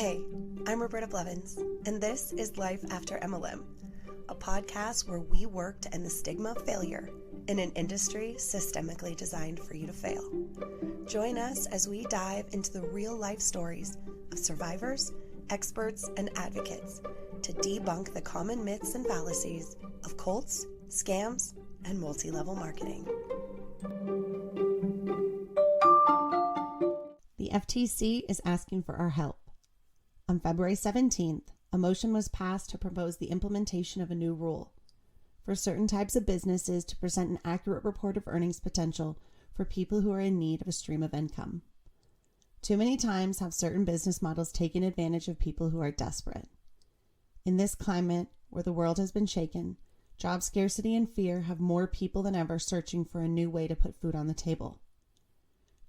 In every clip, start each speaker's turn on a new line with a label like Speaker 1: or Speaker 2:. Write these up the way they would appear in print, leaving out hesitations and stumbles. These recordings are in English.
Speaker 1: Hey, I'm Roberta Blevins, and this is Life After MLM, a podcast where we work to end the stigma of failure in an industry systemically designed for you to fail. Join us as we dive into the real-life stories of survivors, experts, and advocates to debunk the common myths and fallacies of cults, scams, and multi-level marketing.
Speaker 2: The FTC is asking for our help. On February 17th, a motion was passed to propose the implementation of a new rule for certain types of businesses to present an accurate report of earnings potential for people who are in need of a stream of income. Too many times have certain business models taken advantage of people who are desperate. In this climate, where the world has been shaken, job scarcity and fear have more people than ever searching for a new way to put food on the table.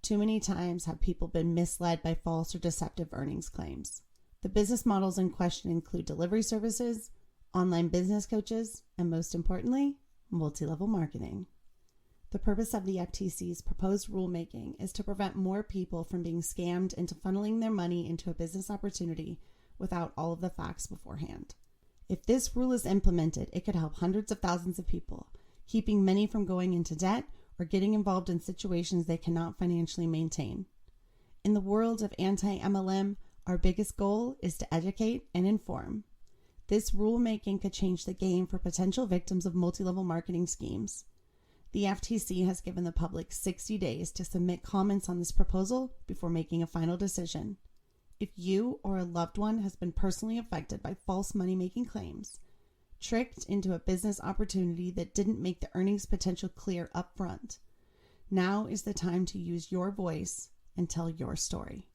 Speaker 2: Too many times have people been misled by false or deceptive earnings claims. The business models in question include delivery services, online business coaches, and most importantly, multi-level marketing. The purpose of the FTC's proposed rulemaking is to prevent more people from being scammed into funneling their money into a business opportunity without all of the facts beforehand. If this rule is implemented, it could help hundreds of thousands of people, keeping many from going into debt or getting involved in situations they cannot financially maintain. In the world of anti-MLM, our biggest goal is to educate and inform. This rulemaking could change the game for potential victims of multi-level marketing schemes. The FTC has given the public 60 days to submit comments on this proposal before making a final decision. If you or a loved one has been personally affected by false money-making claims, tricked into a business opportunity that didn't make the earnings potential clear up front, now is the time to use your voice and tell your story.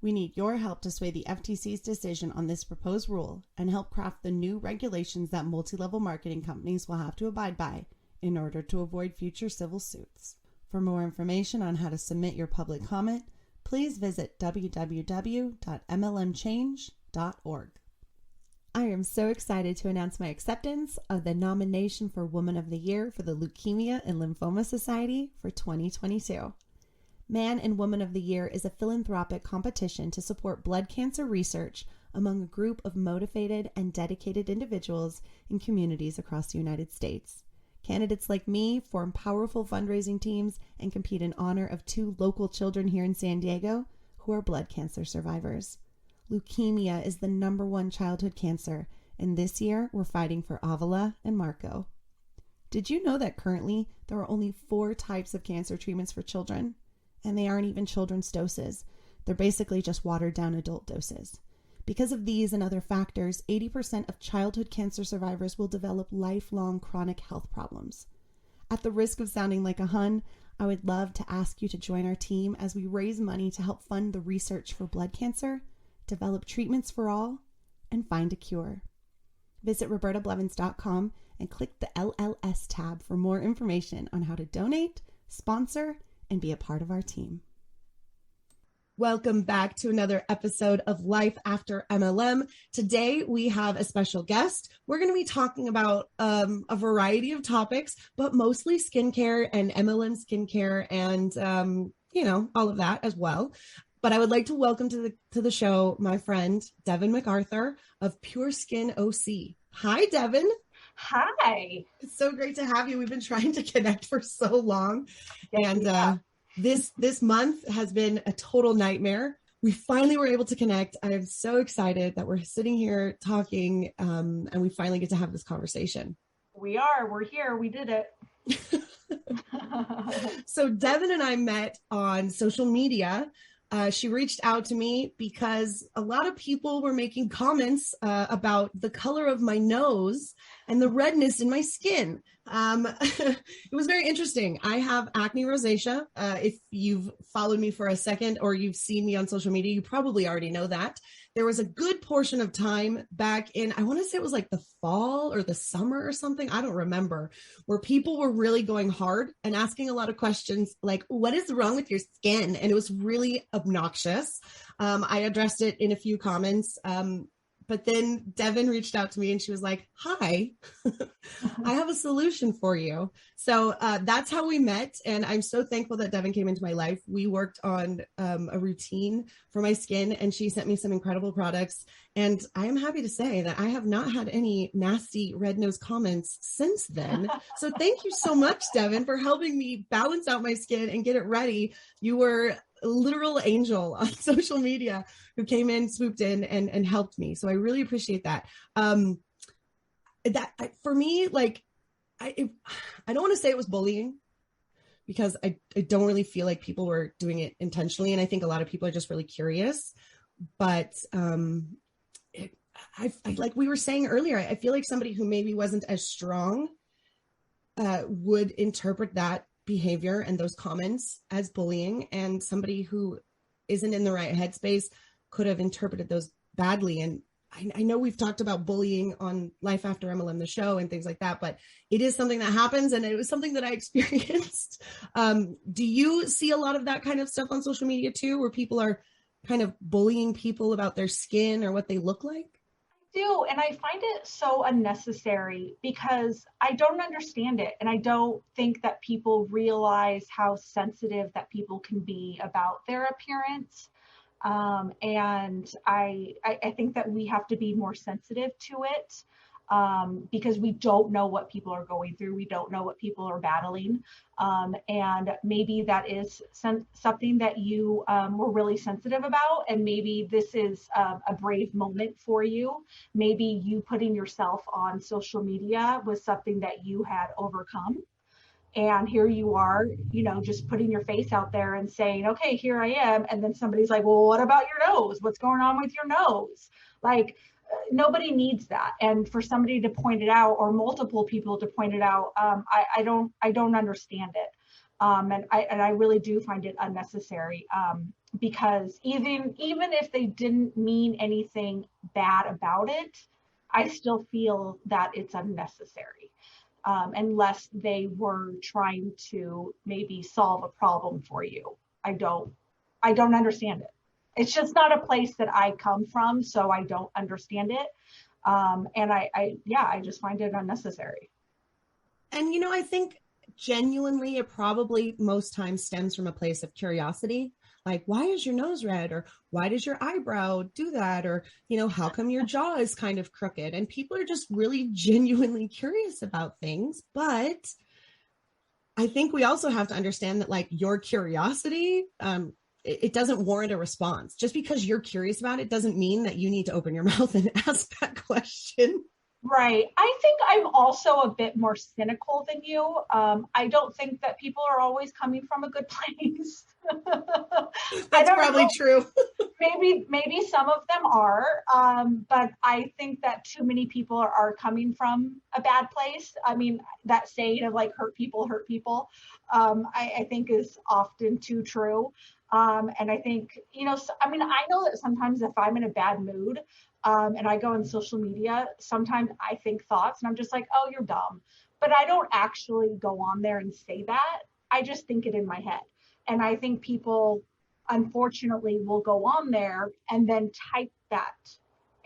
Speaker 2: We need your help to sway the FTC's decision on this proposed rule and help craft the new regulations that multi-level marketing companies will have to abide by in order to avoid future civil suits. For more information on how to submit your public comment, please visit www.mlmchange.org. I am so excited to announce my acceptance of the nomination for Woman of the Year for the Leukemia and Lymphoma Society for 2022. Man and Woman of the Year is a philanthropic competition to support blood cancer research among a group of motivated and dedicated individuals in communities across the United States. Candidates like me form powerful fundraising teams and compete in honor of 2 local children here in San Diego who are blood cancer survivors. Leukemia is the #1 childhood cancer, and this year we're fighting for Avila and Marco. Did you know that currently there are only 4 types of cancer treatments for children? And they aren't even children's doses. They're basically just watered down adult doses. Because of these and other factors, 80% of childhood cancer survivors will develop lifelong chronic health problems. At the risk of sounding like a Hun, I would love to ask you to join our team as we raise money to help fund the research for blood cancer, develop treatments for all, and find a cure. Visit robertablevins.com and click the LLS tab for more information on how to donate, sponsor, and be a part of our team. Welcome back to another episode of Life After MLM. Today we have a special guest. We're going to be talking about a variety of topics, but mostly skincare and MLM skincare and all of that as well. But I would like to welcome to the show my friend Devyn MacArthur of Pure Skin OC. Hi, Devyn.
Speaker 3: Hi.
Speaker 2: It's so great to have you. We've been trying to connect for so long. And this month has been a total nightmare. We finally were able to connect. I am so excited that we're sitting here talking and we finally get to have this conversation.
Speaker 3: We're here. We did it.
Speaker 2: So Devyn and I met on social media. She reached out to me because a lot of people were making comments about the color of my nose and the redness in my skin. It was very interesting. I have acne rosacea. If you've followed me for a second or you've seen me on social media, you probably already know that. There was a good portion of time back in, I want to say it was like the fall or the summer or something, I don't remember, where people were really going hard and asking a lot of questions like, what is wrong with your skin? And it was really obnoxious. I addressed it in a few comments. but then Devyn reached out to me and she was like, hi, I have a solution for you. So that's how we met. And I'm so thankful that Devyn came into my life. We worked on a routine for my skin and she sent me some incredible products. And I am happy to say that I have not had any nasty red nose comments since then. So thank you so much, Devyn, for helping me balance out my skin and get it ready. You were a literal angel on social media who came in, swooped in and helped me. So I really appreciate that. For me, like, I don't want to say it was bullying because I don't really feel like people were doing it intentionally. And I think a lot of people are just really curious, but like we were saying earlier, I feel like somebody who maybe wasn't as strong would interpret that behavior and those comments as bullying, and somebody who isn't in the right headspace could have interpreted those badly. And I know we've talked about bullying on Life After MLM, the show, and things like that, but it is something that happens, and it was something that I experienced. Do you see a lot of that kind of stuff on social media too, where people are kind of bullying people about their skin or what they look like?
Speaker 3: I do, and I find it so unnecessary because I don't understand it, and I don't think that people realize how sensitive that people can be about their appearance. And I think that we have to be more sensitive to it because we don't know what people are going through. We don't know what people are battling. And maybe that is something that you were really sensitive about. And maybe this is a brave moment for you. Maybe you putting yourself on social media was something that you had overcome. And here you are, just putting your face out there and saying, okay, here I am. And then somebody's like, well, what about your nose? What's going on with your nose? Like, nobody needs that. And for somebody to point it out, or multiple people to point it out, I don't understand it. And I really do find it unnecessary because even if they didn't mean anything bad about it, I still feel that it's unnecessary. Unless they were trying to maybe solve a problem for you. I don't understand it. It's just not a place that I come from, so I don't understand it. And I just find it unnecessary.
Speaker 2: And, I think genuinely it probably most times stems from a place of curiosity. Like, why is your nose red? Or why does your eyebrow do that? Or, how come your jaw is kind of crooked? And people are just really genuinely curious about things. But I think we also have to understand that, like, your curiosity, it doesn't warrant a response. Just because you're curious about it doesn't mean that you need to open your mouth and ask that question.
Speaker 3: Right. I think I'm also a bit more cynical than you. I don't think that people are always coming from a good place.
Speaker 2: That's probably true.
Speaker 3: Maybe some of them are, but I think that too many people are coming from a bad place. I mean, that saying of like hurt people, I think is often too true. And I think, I know that sometimes if I'm in a bad mood, and I go on social media, sometimes I think thoughts and I'm just like, oh, you're dumb. But I don't actually go on there and say that. I just think it in my head. And I think people, unfortunately, will go on there and then type that.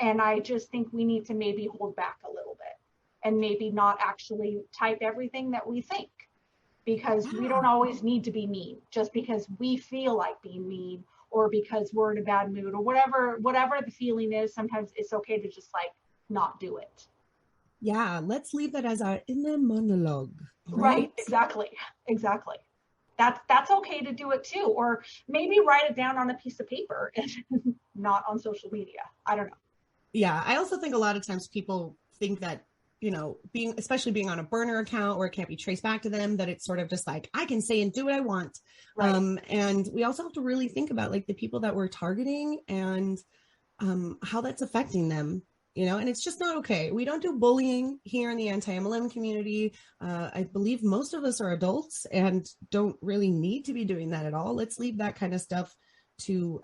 Speaker 3: And I just think we need to maybe hold back a little bit and maybe not actually type everything that we think, because we don't always need to be mean just because we feel like being mean, or because we're in a bad mood, or whatever the feeling is. Sometimes it's okay to just like not do it.
Speaker 2: Yeah, let's leave that as our inner monologue.
Speaker 3: Right? Exactly. That's okay to do it too, or maybe write it down on a piece of paper and not on social media. I don't know.
Speaker 2: Yeah, I also think a lot of times people think that, especially being on a burner account where it can't be traced back to them, that it's sort of just like, I can say and do what I want. Right. And we also have to really think about like the people that we're targeting and how that's affecting them, and it's just not okay. We don't do bullying here in the anti-MLM community. I believe most of us are adults and don't really need to be doing that at all. Let's leave that kind of stuff to,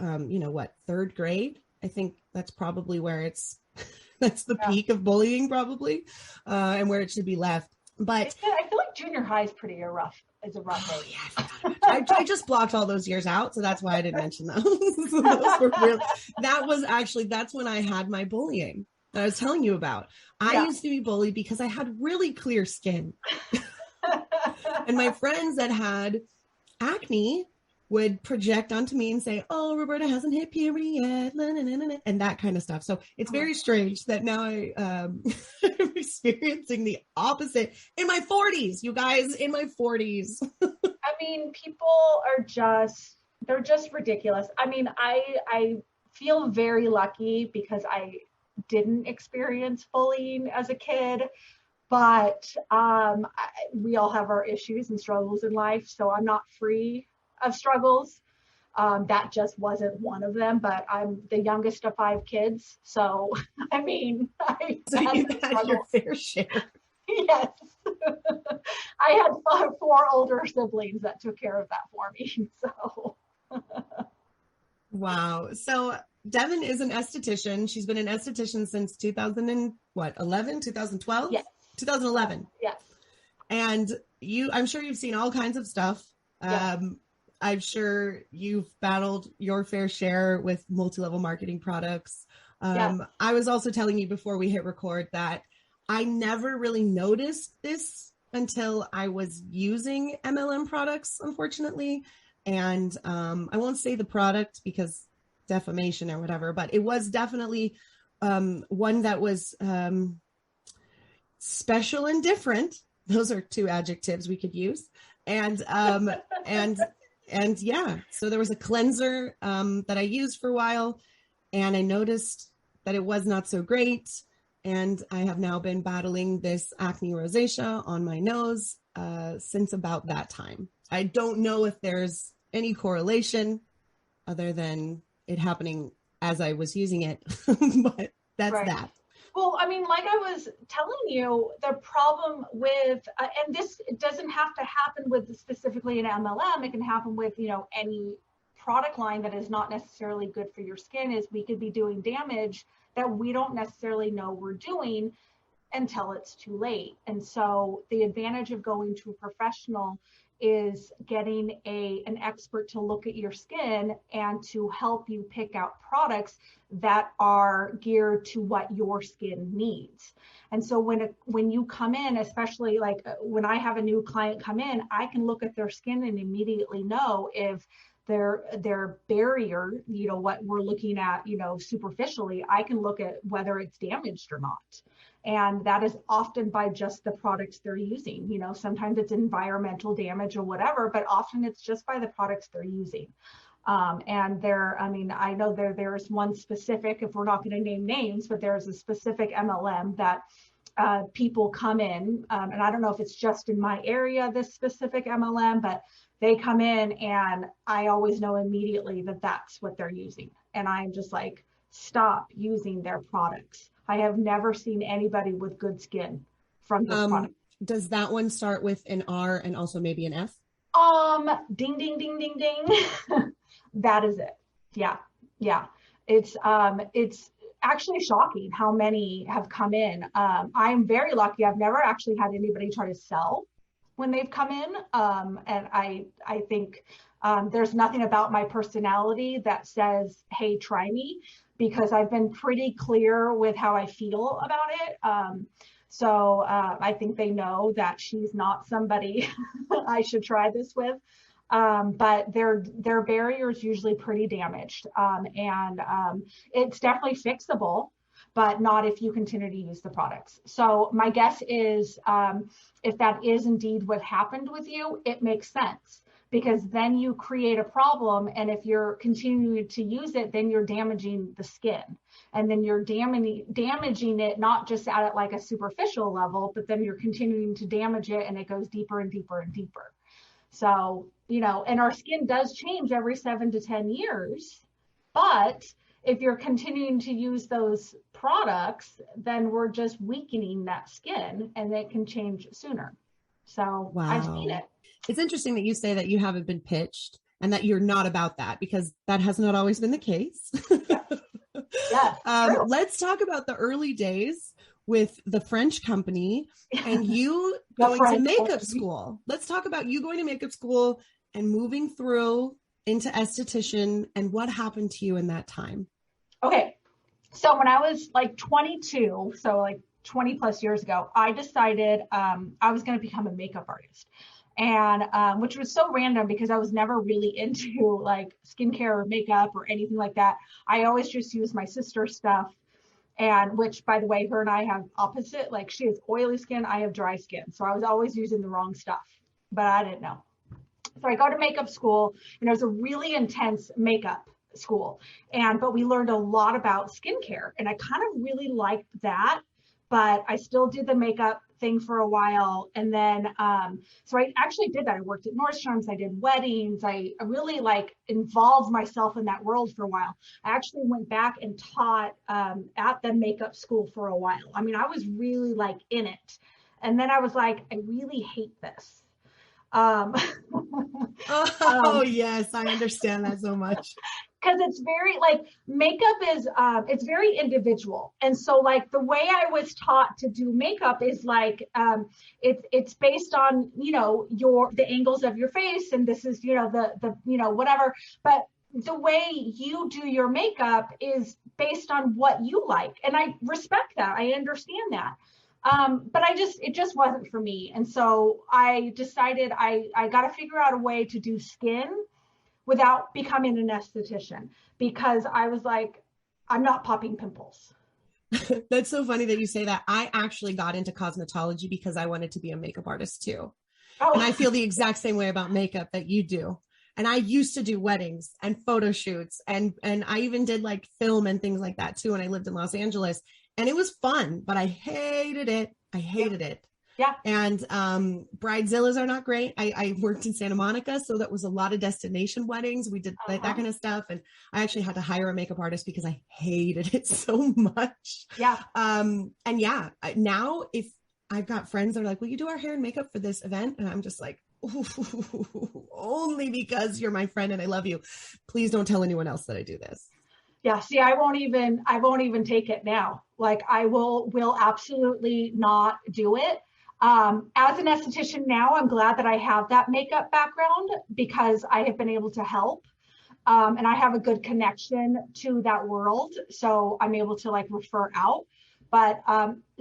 Speaker 2: third grade. I think that's probably where that's the peak of bullying probably, and where it should be left. But
Speaker 3: I feel like junior high is a rough age.
Speaker 2: Yeah, I forgot about it. I just blocked all those years out, so that's why I didn't mention those. Those were real. That's when I had my bullying that I was telling you about. I used to be bullied because I had really clear skin. And my friends that had acne would project onto me and say, oh, Roberta hasn't hit puberty yet, and that kind of stuff. So it's very strange that now I'm experiencing the opposite in my 40s, you guys, in my 40s.
Speaker 3: I mean, people they're just ridiculous. I mean, I feel very lucky because I didn't experience bullying as a kid, but we all have our issues and struggles in life. So I'm not free of struggles. That just wasn't one of them, but I'm the youngest of 5 kids. So, I mean,
Speaker 2: so you had your fair share.
Speaker 3: Yes. I had 4 older siblings that took care of that for me. So.
Speaker 2: Wow. So Devyn is an esthetician. She's been an esthetician since 2012?
Speaker 3: Yes.
Speaker 2: 2011.
Speaker 3: Yes.
Speaker 2: And I'm sure you've seen all kinds of stuff.
Speaker 3: Yes.
Speaker 2: I'm sure you've battled your fair share with multi-level marketing products.
Speaker 3: Yes.
Speaker 2: I was also telling you before we hit record that I never really noticed this until I was using MLM products, unfortunately. And I won't say the product because defamation or whatever, but it was definitely one that was special and different. Those are 2 adjectives we could use. And yeah, so there was a cleanser that I used for a while, and I noticed that it was not so great. And I have now been battling this acne rosacea on my nose since about that time. I don't know if there's any correlation other than it happening as I was using it, but that's right. That.
Speaker 3: Well, I mean, like I was telling you, the problem with, and this doesn't have to happen with specifically an MLM, it can happen with, any product line that is not necessarily good for your skin, is we could be doing damage that we don't necessarily know we're doing until it's too late. And so the advantage of going to a professional is getting an expert to look at your skin and to help you pick out products that are geared to what your skin needs. And so when you come in, especially like when I have a new client come in, I can look at their skin and immediately know if their barrier, what we're looking at, superficially, I can look at whether it's damaged or not. And that is often by just the products they're using. Sometimes it's environmental damage or whatever, but often it's just by the products they're using. And I know there's one specific, if we're not going to name names, but there's a specific MLM that people come in, and I don't know if it's just in my area, this specific MLM, but they come in and I always know immediately that that's what they're using. And I'm just like, stop using their products. I have never seen anybody with good skin from this product.
Speaker 2: Does that one start with an R and also maybe an F?
Speaker 3: Ding, ding, ding, ding, ding. That is it. Yeah. It's actually shocking how many have come in. I'm very lucky. I've never actually had anybody try to sell when they've come in. And I think there's nothing about my personality that says, hey, try me, because I've been pretty clear with how I feel about it. So I think they know that she's not somebody I should try this with. But their barrier is usually pretty damaged. And it's definitely fixable, but not if you continue to use the products. So my guess is if that is indeed what happened with you, it makes sense, because then you create a problem. And if you're continuing to use it, then you're damaging the skin. And then you're damaging it, not just at like a superficial level, but then you're continuing to damage it, and it goes deeper and deeper and deeper. So, and our skin does change every 7 to 10 years, but if you're continuing to use those products, then we're just weakening that skin, and it can change sooner. So wow. I've seen it.
Speaker 2: It's interesting that you say that you haven't been pitched and that you're not about that, because that has not always been the case.
Speaker 3: Yeah,
Speaker 2: let's talk about the early days with the French company and you going to makeup school. Let's talk about you going to makeup school and moving through into esthetician and what happened to you in that time.
Speaker 3: Okay. So when I was like 22, so like 20 plus years ago, I decided I was going to become a makeup artist. And which was so random because I was never really into like skincare or makeup or anything like that. I always just used my sister's stuff. And which, by the way, her and I have opposite, like she has oily skin, I have dry skin. So I was always using the wrong stuff, but I didn't know. So I go to makeup school, and it was a really intense makeup school. But we learned a lot about skincare, and I kind of really liked that. But I still did the makeup thing for a while. And then, so I actually did that. I worked at Nordstrom's, I did weddings. I really like involved myself in that world for a while. I actually went back and taught at the makeup school for a while. I mean, I was really like in it. And then I was like, I really hate this.
Speaker 2: Yes, I understand that so much.
Speaker 3: Because it's very like makeup is it's very individual, and so like the way I was taught to do makeup is like it's based on the angles of your face, and this is the whatever, but the way you do your makeup is based on what you like, and I respect that. I understand that. But it just wasn't for me, and so I decided I got to figure out a way to do skin without becoming an esthetician, because I was like, I'm not popping pimples.
Speaker 2: That's so funny that you say that. I actually got into cosmetology because I wanted to be a makeup artist too. Oh. And I feel the exact same way about makeup that you do. And I used to do weddings and photo shoots, and I even did like film and things like that too when I lived in Los Angeles. And it was fun, but I hated it. I hated it.
Speaker 3: Yeah.
Speaker 2: And bridezillas are not great. I worked in Santa Monica, so that was a lot of destination weddings. We did that kind of stuff. And I actually had to hire a makeup artist because I hated it so much.
Speaker 3: Yeah.
Speaker 2: And yeah, now if I've got friends that are like, will you do our hair and makeup for this event? And I'm just like, only because you're my friend and I love you. Please don't tell anyone else that I do this.
Speaker 3: Yeah. See, I won't even take it now. Like I will absolutely not do it. As an esthetician now, I'm glad that I have that makeup background because I have been able to help. And I have a good connection to that world. So I'm able to like refer out, but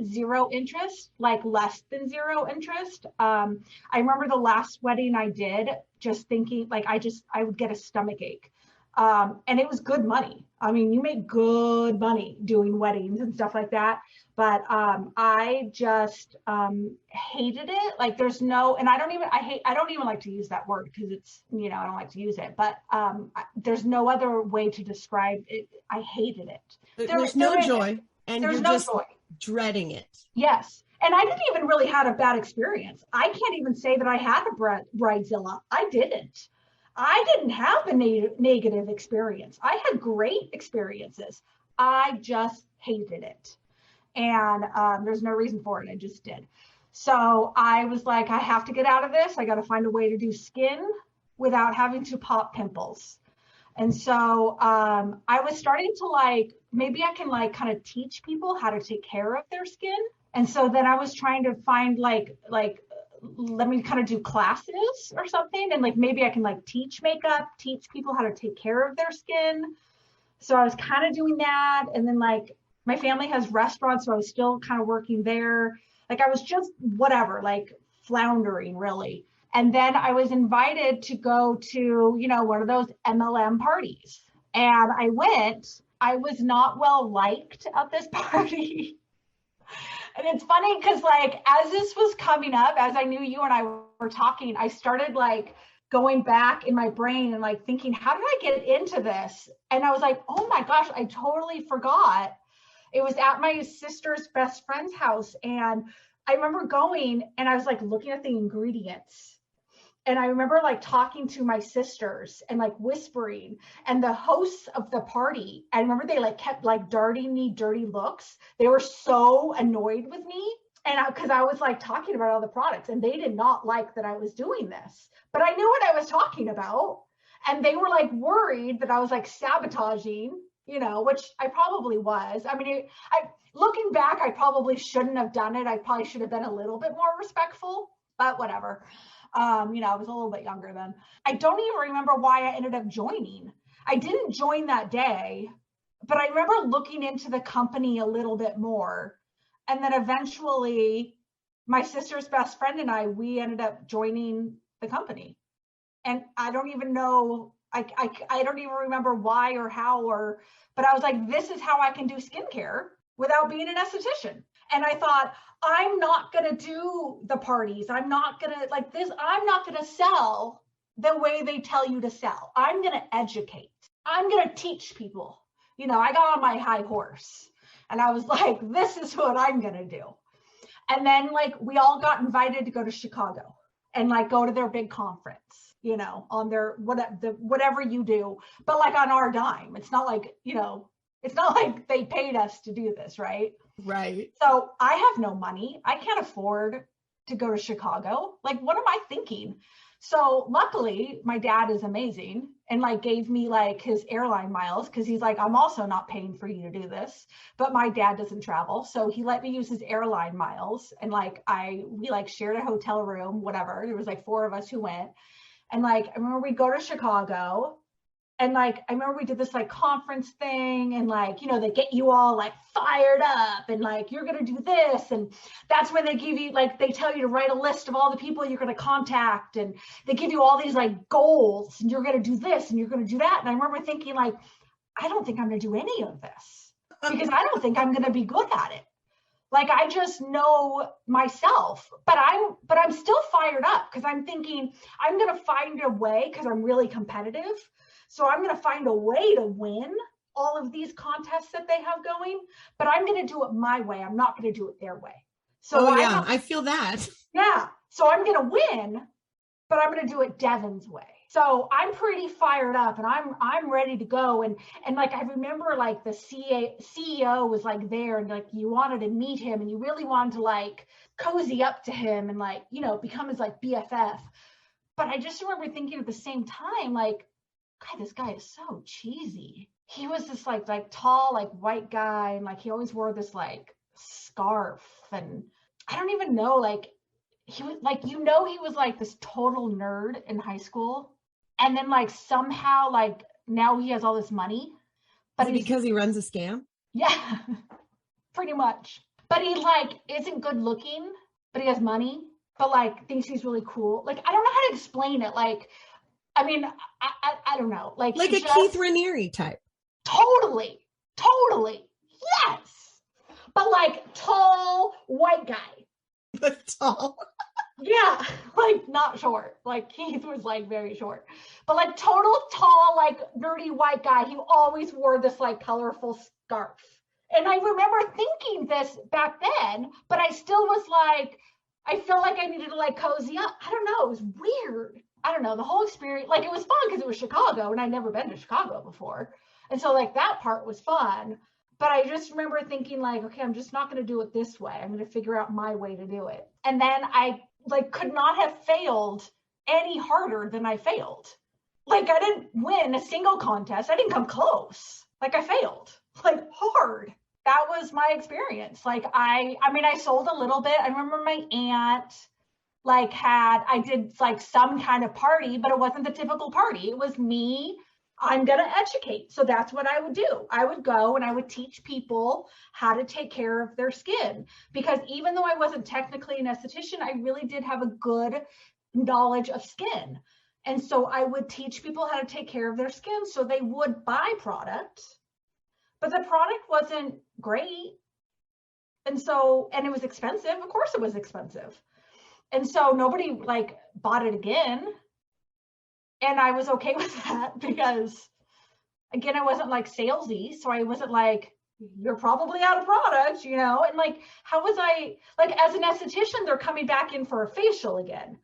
Speaker 3: zero interest, like less than zero interest. I remember the last wedding I did, just thinking like, I would get a stomach ache. And it was good money. I mean, you make good money doing weddings and stuff like that. But I just hated it. Like there's no, and I don't even like to use that word because it's, I don't like to use it, but there's no other way to describe it. I hated it.
Speaker 2: There's no joy. And you're just dreading it.
Speaker 3: Yes. And I didn't even really have a bad experience. I can't even say that I had a bridezilla. I didn't. I didn't have a negative experience. I had great experiences. I just hated it. And there's no reason for it. I just did. So I was like, I have to get out of this. I got to find a way to do skin without having to pop pimples. And so I was starting to like, maybe I can like kind of teach people how to take care of their skin. And so then I was trying to find like, let me kind of do classes or something. And like, maybe I can like teach makeup, teach people how to take care of their skin. So I was kind of doing that. And then like my family has restaurants, so I was still kind of working there. Like I was just whatever, like floundering really. And then I was invited to go to, one of those MLM parties. And I went. I was not well liked at this party. And it's funny because like, as this was coming up, as I knew you and I were talking, I started like going back in my brain and like thinking, how did I get into this? And I was like, oh my gosh, I totally forgot. It was at my sister's best friend's house. And I remember going and I was like looking at the ingredients. And I remember like talking to my sisters and like whispering, and the hosts of the party, I remember they like kept like darting me dirty looks. They were so annoyed with me. And because I was like talking about all the products, and they did not like that I was doing this, but I knew what I was talking about. And they were like worried that I was like sabotaging which I probably was. I mean, looking back, I probably shouldn't have done it. I probably should have been a little bit more respectful, but whatever. I was a little bit younger then. I don't even remember why I ended up joining. I didn't join that day, but I remember looking into the company a little bit more. And then eventually my sister's best friend and we ended up joining the company. And I don't even know, I don't even remember why or how, but I was like, this is how I can do skincare without being an esthetician. And I thought, I'm not going to do the parties. I'm not going to like this. I'm not going to sell the way they tell you to sell. I'm going to educate. I'm going to teach people. I got on my high horse and I was like, this is what I'm going to do. And then like, we all got invited to go to Chicago and like go to their big conference, on their, whatever you do, but like on our dime. It's not like, it's not like they paid us to do this, right?
Speaker 2: Right.
Speaker 3: So I have no money. I can't afford to go to Chicago. Like, what am I thinking? So luckily my dad is amazing and like gave me like his airline miles. Cause he's like, I'm also not paying for you to do this, but my dad doesn't travel. So he let me use his airline miles. And like, we like shared a hotel room, whatever. There was like 4 of us who went. And like, I remember we go to Chicago and like, I remember we did this like conference thing and like, they get you all like fired up and like, you're going to do this. And that's when they give you like, they tell you to write a list of all the people you're going to contact. And they give you all these like goals and you're going to do this and you're going to do that. And I remember thinking like, I don't think I'm going to do any of this because I don't think I'm going to be good at it. Like, I just know myself, but I'm still fired up because I'm thinking I'm going to find a way because I'm really competitive. So I'm going to find a way to win all of these contests that they have going, but I'm going to do it my way. I'm not going to do it their way. So
Speaker 2: I feel that.
Speaker 3: Yeah. So I'm going to win, but I'm going to do it Devyn's way. So I'm pretty fired up and I'm ready to go. And like, I remember like the CEO was like there and like, you wanted to meet him and you really wanted to like cozy up to him and like, become his like BFF. But I just remember thinking at the same time, like, God, this guy is so cheesy. He was this like tall, like white guy. And like, he always wore this like scarf and I don't even know, like he was like, he was like this total nerd in high school. And then like somehow like now he has all this money.
Speaker 2: But because he runs a scam?
Speaker 3: Yeah, pretty much. But he like isn't good looking, but he has money, but like thinks he's really cool. Like, I don't know how to explain it. Like, I mean, I don't know. Like
Speaker 2: a Keith Raniere type.
Speaker 3: Totally. Yes. But like tall white guy.
Speaker 2: But tall.
Speaker 3: Yeah, like not short. Like Keith was like very short, but like total tall, like nerdy white guy. He always wore this like colorful scarf. And I remember thinking this back then, but I still was like, I felt like I needed to like cozy up. I don't know. It was weird. I don't know. The whole experience, like it was fun because it was Chicago and I'd never been to Chicago before. And so like that part was fun. But I just remember thinking like, okay, I'm just not going to do it this way. I'm going to figure out my way to do it. And then I like could not have failed any harder than I failed. Like I didn't win a single contest. I didn't come close. Like I failed like hard. That was my experience. Like I mean, I sold a little bit. I remember my aunt like I did like some kind of party, but it wasn't the typical party. It was me. I'm going to educate. So that's what I would do. I would go and I would teach people how to take care of their skin, because even though I wasn't technically an esthetician, I really did have a good knowledge of skin. And so I would teach people how to take care of their skin so they would buy product, but the product wasn't great. And it was expensive. Of course it was expensive. And so nobody like bought it again. And I was okay with that because, again, I wasn't like salesy. So I wasn't like, you're probably out of product, and like, how was I like, as an esthetician, they're coming back in for a facial again.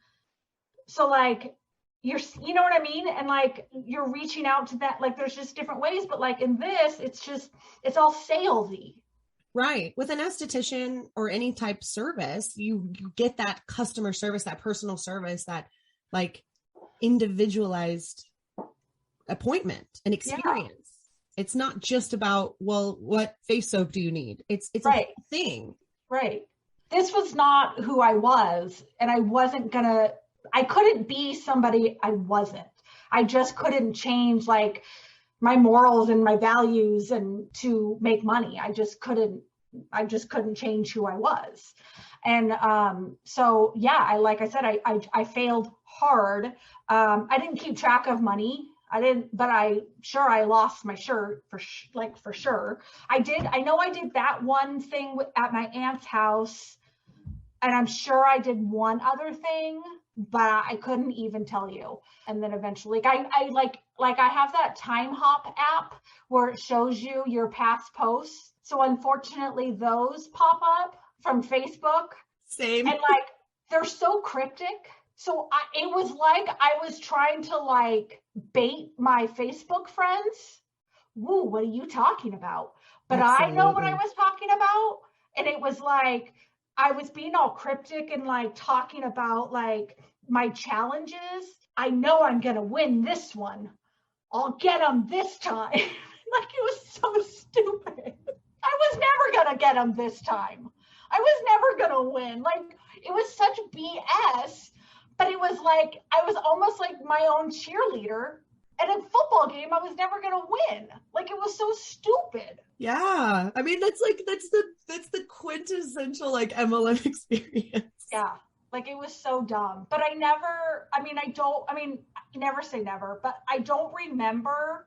Speaker 3: So like, you know what I mean? And like, you're reaching out to that, like, there's just different ways, but like in this, it's all salesy.
Speaker 2: Right. With an esthetician or any type service, you get that customer service, that personal service, that like individualized appointment and experience. It's not just about, well, what face soap do you need? It's
Speaker 3: right.
Speaker 2: a thing.
Speaker 3: Right. This was not who I was, and I couldn't be somebody I wasn't. I just couldn't change like my morals and my values and to make money. I just couldn't change who I was. And so yeah, like I said, I failed hard. I didn't keep track of money. But I lost my shirt for sure. I know I did that one thing at my aunt's house, and I'm sure I did one other thing, but I couldn't even tell you. And then eventually, I have that Time Hop app where it shows you your past posts. So unfortunately, those pop up from Facebook.
Speaker 2: Same.
Speaker 3: And like, they're so cryptic. So it was like I was trying to like bait my Facebook friends. Woo, what are you talking about? But Absolutely. I know what I was talking about. And it was like, I was being all cryptic and like talking about like my challenges. I know I'm going to win this one. I'll get them this time. Like, it was so stupid. I was never going to get them this time. I was never going to win. Like, it was such BS. But it was like, I was almost like my own cheerleader. And in a football game, I was never going to win. Like, it was so stupid.
Speaker 2: Yeah. I mean, that's the quintessential like MLM experience.
Speaker 3: Yeah. Like, it was so dumb. But never say never, but I don't remember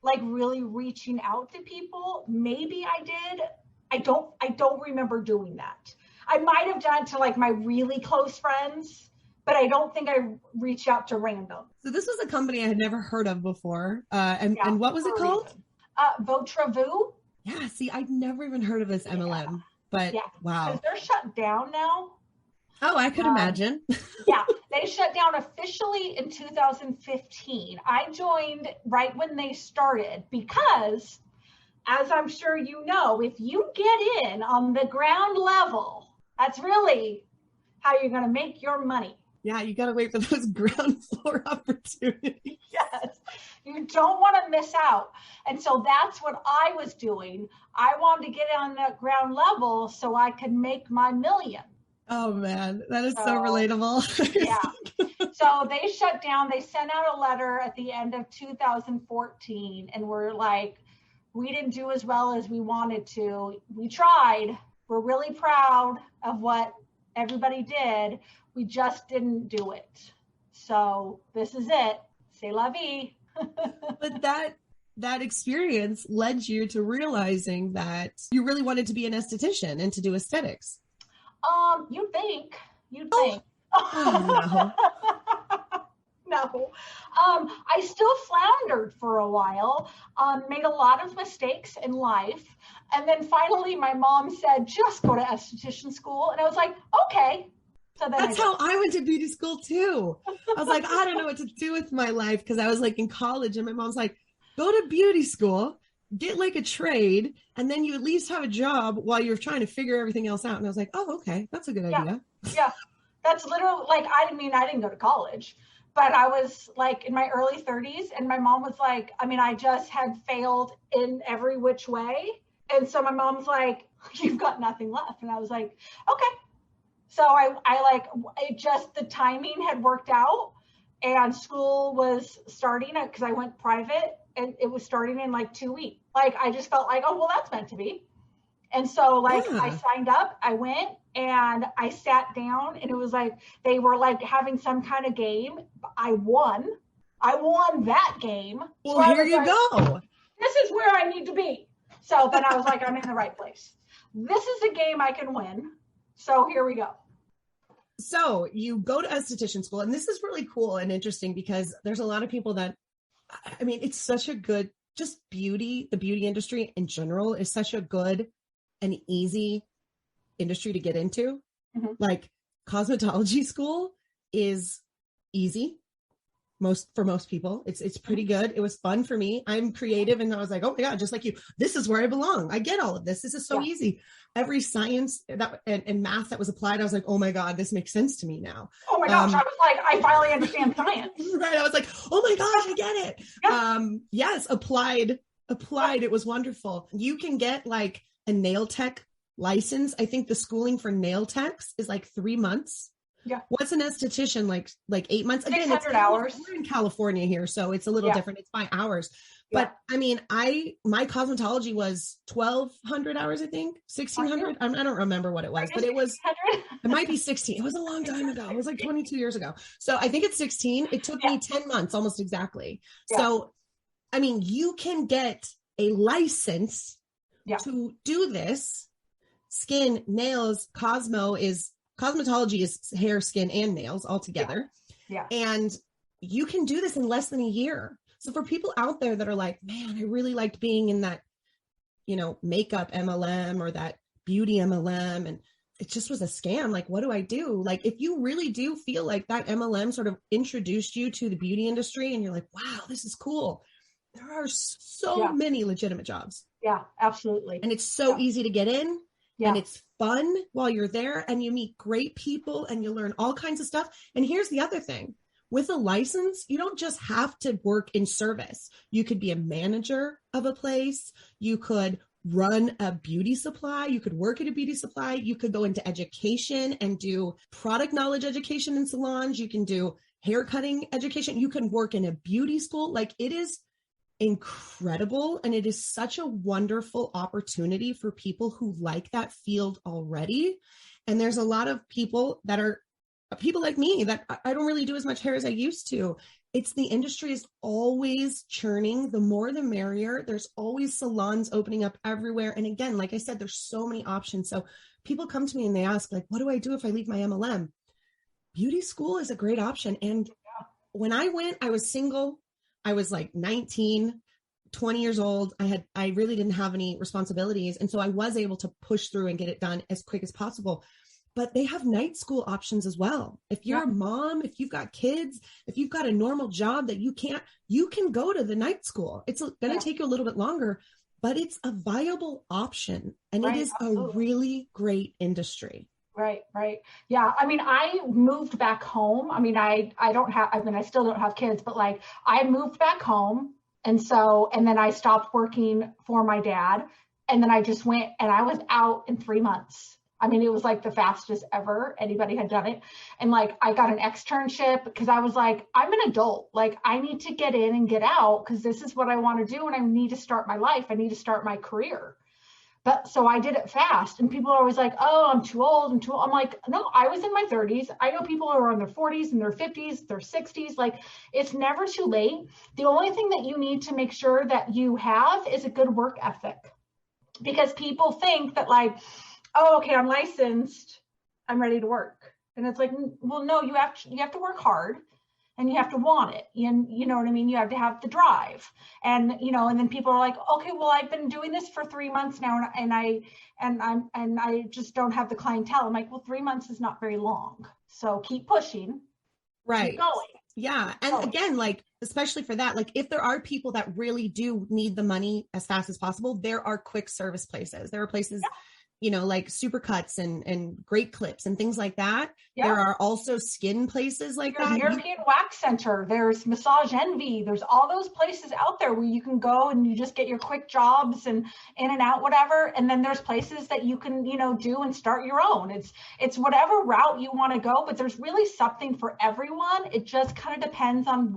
Speaker 3: like really reaching out to people. Maybe I did. I don't remember doing that. I might have done to like my really close friends, but I don't think I reached out to random.
Speaker 2: So this was a company I had never heard of before. And what was it called?
Speaker 3: Votravu.
Speaker 2: Yeah, see, I'd never even heard of this MLM, but wow.
Speaker 3: Because they're shut down now.
Speaker 2: Oh, I could imagine.
Speaker 3: Yeah, they shut down officially in 2015. I joined right when they started because, as I'm sure you know, if you get in on the ground level, that's really how you're going to make your money.
Speaker 2: Yeah, you got to wait for those ground floor opportunities.
Speaker 3: Yes, you don't want to miss out. And so that's what I was doing. I wanted to get on that ground level so I could make my million.
Speaker 2: Oh, man, that is so relatable.
Speaker 3: Yeah. So they shut down. They sent out a letter at the end of 2014 and we're like, we didn't do as well as we wanted to. We tried. We're really proud of what everybody did. We just didn't do it. So this is it. C'est la vie.
Speaker 2: But that experience led you to realizing that you really wanted to be an esthetician and to do aesthetics.
Speaker 3: You'd think.
Speaker 2: Oh, no.
Speaker 3: No. I still floundered for a while, made a lot of mistakes in life. And then finally my mom said, just go to esthetician school. And I was like, okay. So then
Speaker 2: that's how I went to beauty school too. I was like, I don't know what to do with my life. Cause I was like in college and my mom's like, go to beauty school, get like a trade. And then you at least have a job while you're trying to figure everything else out. And I was like, oh, okay. That's a good idea.
Speaker 3: Yeah. That's literally like, I didn't go to college, but I was like in my early 30s and my mom was like, I just had failed in every which way. And so my mom's like, you've got nothing left. And I was like, okay. So the timing had worked out and school was starting because I went private and it was starting in like 2 weeks. Like, I just felt like, oh, well, that's meant to be. And so I signed up, I went and I sat down and it was like, they were like having some kind of game. I won that game.
Speaker 2: Well, so here you go.
Speaker 3: This is where I need to be. So then I was like, I'm in the right place. This is a game I can win. So here we go.
Speaker 2: So you go to esthetician school, and this is really cool and interesting because there's a lot of people that, it's such a good, just beauty, the beauty industry in general is such a good and easy industry to get into. Mm-hmm. Like cosmetology school is easy. For most people, it's pretty good. It was fun for me. I'm creative. And I was like, oh my God, just like you, this is where I belong. I get all of this. This is so easy. Every science and math that was applied, I was like, oh my God, this makes sense to me now.
Speaker 3: Oh my gosh. I was like, I finally understand science.
Speaker 2: Right. I was like, oh my gosh, I get it. Yeah. Yes. Applied applied. It was wonderful. You can get like a nail tech license. I think the schooling for nail techs is like 3 months.
Speaker 3: Yeah.
Speaker 2: What's an esthetician like 8 months? Again,
Speaker 3: 600 hours.
Speaker 2: We're in California here, so it's a little different. It's by hours. But I mean, my cosmetology was 1,200 hours, I think, 1,600. I don't remember what it was, but it might be 16. It was a long time ago. It was like 22 years ago. So I think it's 16. It took me 10 months, almost exactly. Yeah. So, I mean, you can get a license to do this. Skin, nails, cosmetology is hair, skin, and nails all together.
Speaker 3: Yeah.
Speaker 2: And you can do this in less than a year. So for people out there that are like, man, I really liked being in that, makeup MLM or that beauty MLM, and it just was a scam. Like, what do I do? Like, if you really do feel like that MLM sort of introduced you to the beauty industry and you're like, wow, this is cool. There are so many legitimate jobs.
Speaker 3: Yeah, absolutely.
Speaker 2: And it's so easy to get in. Yeah. And it's fun while you're there, and you meet great people and you learn all kinds of stuff. And here's the other thing. With a license, you don't just have to work in service. You could be a manager of a place. You could run a beauty supply. You could work at a beauty supply. You could go into education and do product knowledge education in salons. You can do hair cutting education. You can work in a beauty school. Like, it is incredible. And it is such a wonderful opportunity for people who like that field already. And there's a lot of people that are people like me that I don't really do as much hair as I used to. It's the industry is always churning. The more the merrier. There's always salons opening up everywhere. And again, like I said, there's so many options. So people come to me and they ask, like, what do I do if I leave my MLM? Beauty school is a great option. And when I went, I was single. I was like 19, 20 years old. I really didn't have any responsibilities. And so I was able to push through and get it done as quick as possible. But they have night school options as well. If you're a mom, if you've got kids, if you've got a normal job that you can go to the night school. It's going to take you a little bit longer, but it's a viable option. And it is a really great industry.
Speaker 3: Right. Yeah. I mean, I moved back home. I mean, I still don't have kids, but like I moved back home. And then I stopped working for my dad. And then I just went and I was out in 3 months. I mean, it was like the fastest ever anybody had done it. And like, I got an externship because I was like, I'm an adult. Like, I need to get in and get out because this is what I want to do. And I need to start my life. I need to start my career. But so I did it fast. And people are always like, oh, I'm too old. I'm like, no, I was in my 30s. I know people who are in their 40s and their 50s, their 60s. Like, it's never too late. The only thing that you need to make sure that you have is a good work ethic. Because people think that like, oh, okay, I'm licensed, I'm ready to work. And it's like, well, no, you have to work hard and you have to want it. And you know what I mean? You have to have the drive. And, and then people are like, okay, well, I've been doing this for 3 months now and I just don't have the clientele. I'm like, well, 3 months is not very long. So keep pushing.
Speaker 2: Right.
Speaker 3: Keep going.
Speaker 2: Yeah. And again, like, especially for that, like if there are people that really do need the money as fast as possible, there are quick service places. There are places like Supercuts and Great Clips and things like that. Yeah. There are also skin places like that.
Speaker 3: European Wax Center. There's Massage Envy. There's all those places out there where you can go and you just get your quick jobs and in and out, whatever. And then there's places that you can, do and start your own. It's whatever route you want to go, but there's really something for everyone. It just kind of depends on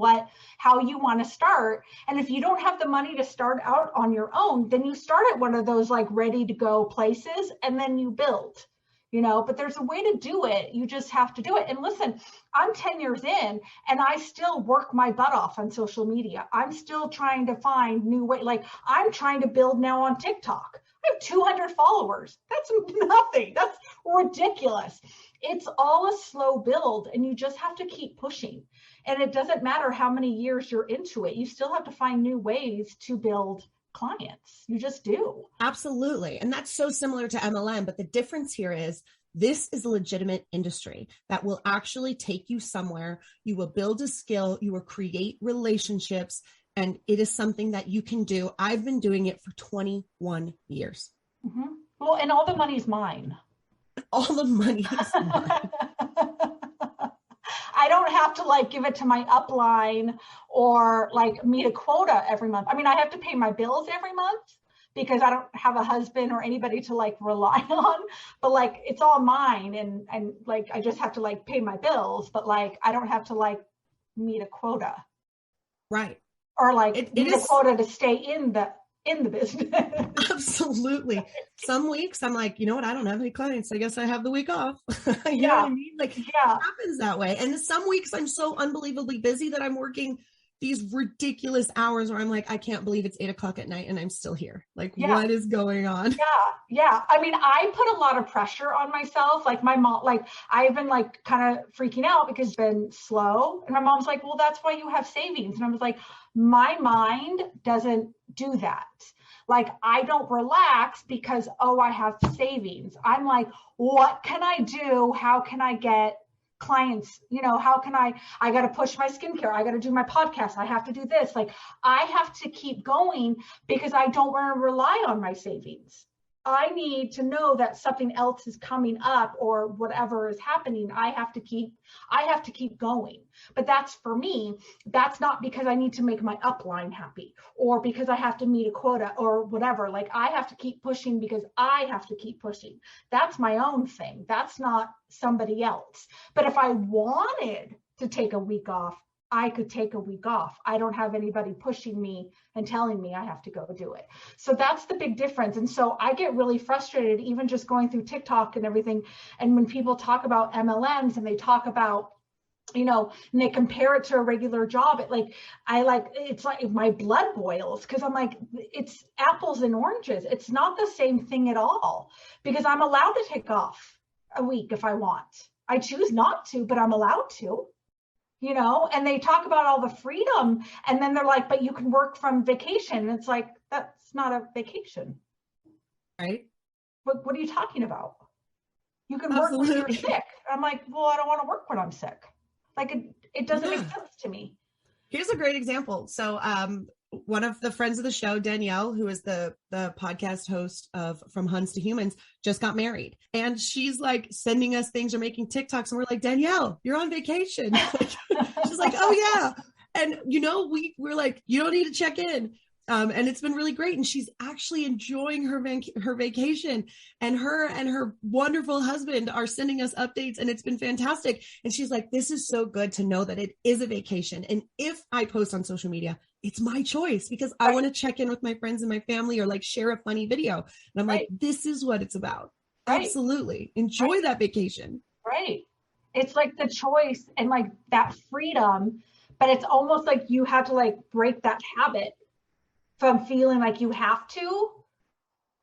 Speaker 3: how you want to start. And if you don't have the money to start out on your own, then you start at one of those like ready to go places and then you build, but there's a way to do it. You just have to do it. And listen, I'm 10 years in and I still work my butt off on social media. I'm still trying to find new ways. Like I'm trying to build now on TikTok. I have 200 followers. That's nothing. That's ridiculous. It's all a slow build and you just have to keep pushing. And it doesn't matter how many years you're into it. You still have to find new ways to build clients. You just do.
Speaker 2: Absolutely. And that's so similar to MLM. But the difference here is this is a legitimate industry that will actually take you somewhere. You will build a skill. You will create relationships. And it is something that you can do. I've been doing it for 21 years.
Speaker 3: Mm-hmm. Well, and all the money's mine.
Speaker 2: All the money is mine.
Speaker 3: I don't have to like give it to my upline or like meet a quota every month. I mean, I have to pay my bills every month because I don't have a husband or anybody to like rely on, but like it's all mine, and like I just have to like pay my bills, but like I don't have to like meet a quota.
Speaker 2: Right.
Speaker 3: Or like meet a quota to stay in the business.
Speaker 2: Absolutely. Some weeks I'm like, you know what? I don't have any clients. I guess I have the week off. You know what I mean? Like it happens that way. And some weeks I'm so unbelievably busy that I'm working these ridiculous hours where I'm like, I can't believe it's 8:00 at night and I'm still here. Like, what is going on?
Speaker 3: Yeah. I mean, I put a lot of pressure on myself. Like my mom, like I've been like kind of freaking out because it's been slow. And my mom's like, well, that's why you have savings. And I was like, my mind doesn't do that. Like I don't relax because, oh, I have savings. I'm like, what can I do? How can I get clients? You know, how can I got to push my skincare. I got to do my podcast. I have to do this. Like I have to keep going because I don't want to rely on my savings. I need to know that something else is coming up or whatever is happening. I have to keep going. But that's for me. That's not because I need to make my upline happy or because I have to meet a quota or whatever. Like I have to keep pushing because I have to keep pushing. That's my own thing. That's not somebody else. But if I wanted to take a week off, I could take a week off. I don't have anybody pushing me and telling me I have to go do it. So that's the big difference. And so I get really frustrated, even just going through TikTok and everything. And when people talk about MLMs and they talk about, you know, and they compare it to a regular job, it's like my blood boils because I'm like, it's apples and oranges. It's not the same thing at all because I'm allowed to take off a week if I want. I choose not to, but I'm allowed to. You know, and they talk about all the freedom and then they're like, but you can work from vacation. And it's like, that's not a vacation.
Speaker 2: Right.
Speaker 3: What are you talking about? You can work when you're sick. I'm like, well, I don't want to work when I'm sick. Like it doesn't make sense to me.
Speaker 2: Here's a great example. So one of the friends of the show, Danielle, who is the podcast host of From Huns to Humans, just got married. And she's like sending us things or making TikToks. And we're like, Danielle, you're on vacation. She's like, oh yeah. And you know, we're like, you don't need to check in. And it's been really great. And she's actually enjoying her vacation, and her wonderful husband are sending us updates, and it's been fantastic. And she's like, this is so good to know that it is a vacation. And if I post on social media, it's my choice because I want to check in with my friends and my family or like share a funny video. And I'm like, this is what it's about. Absolutely. Enjoy that vacation.
Speaker 3: Right. It's like the choice and like that freedom, but it's almost like you have to like break that habit from feeling like you have to,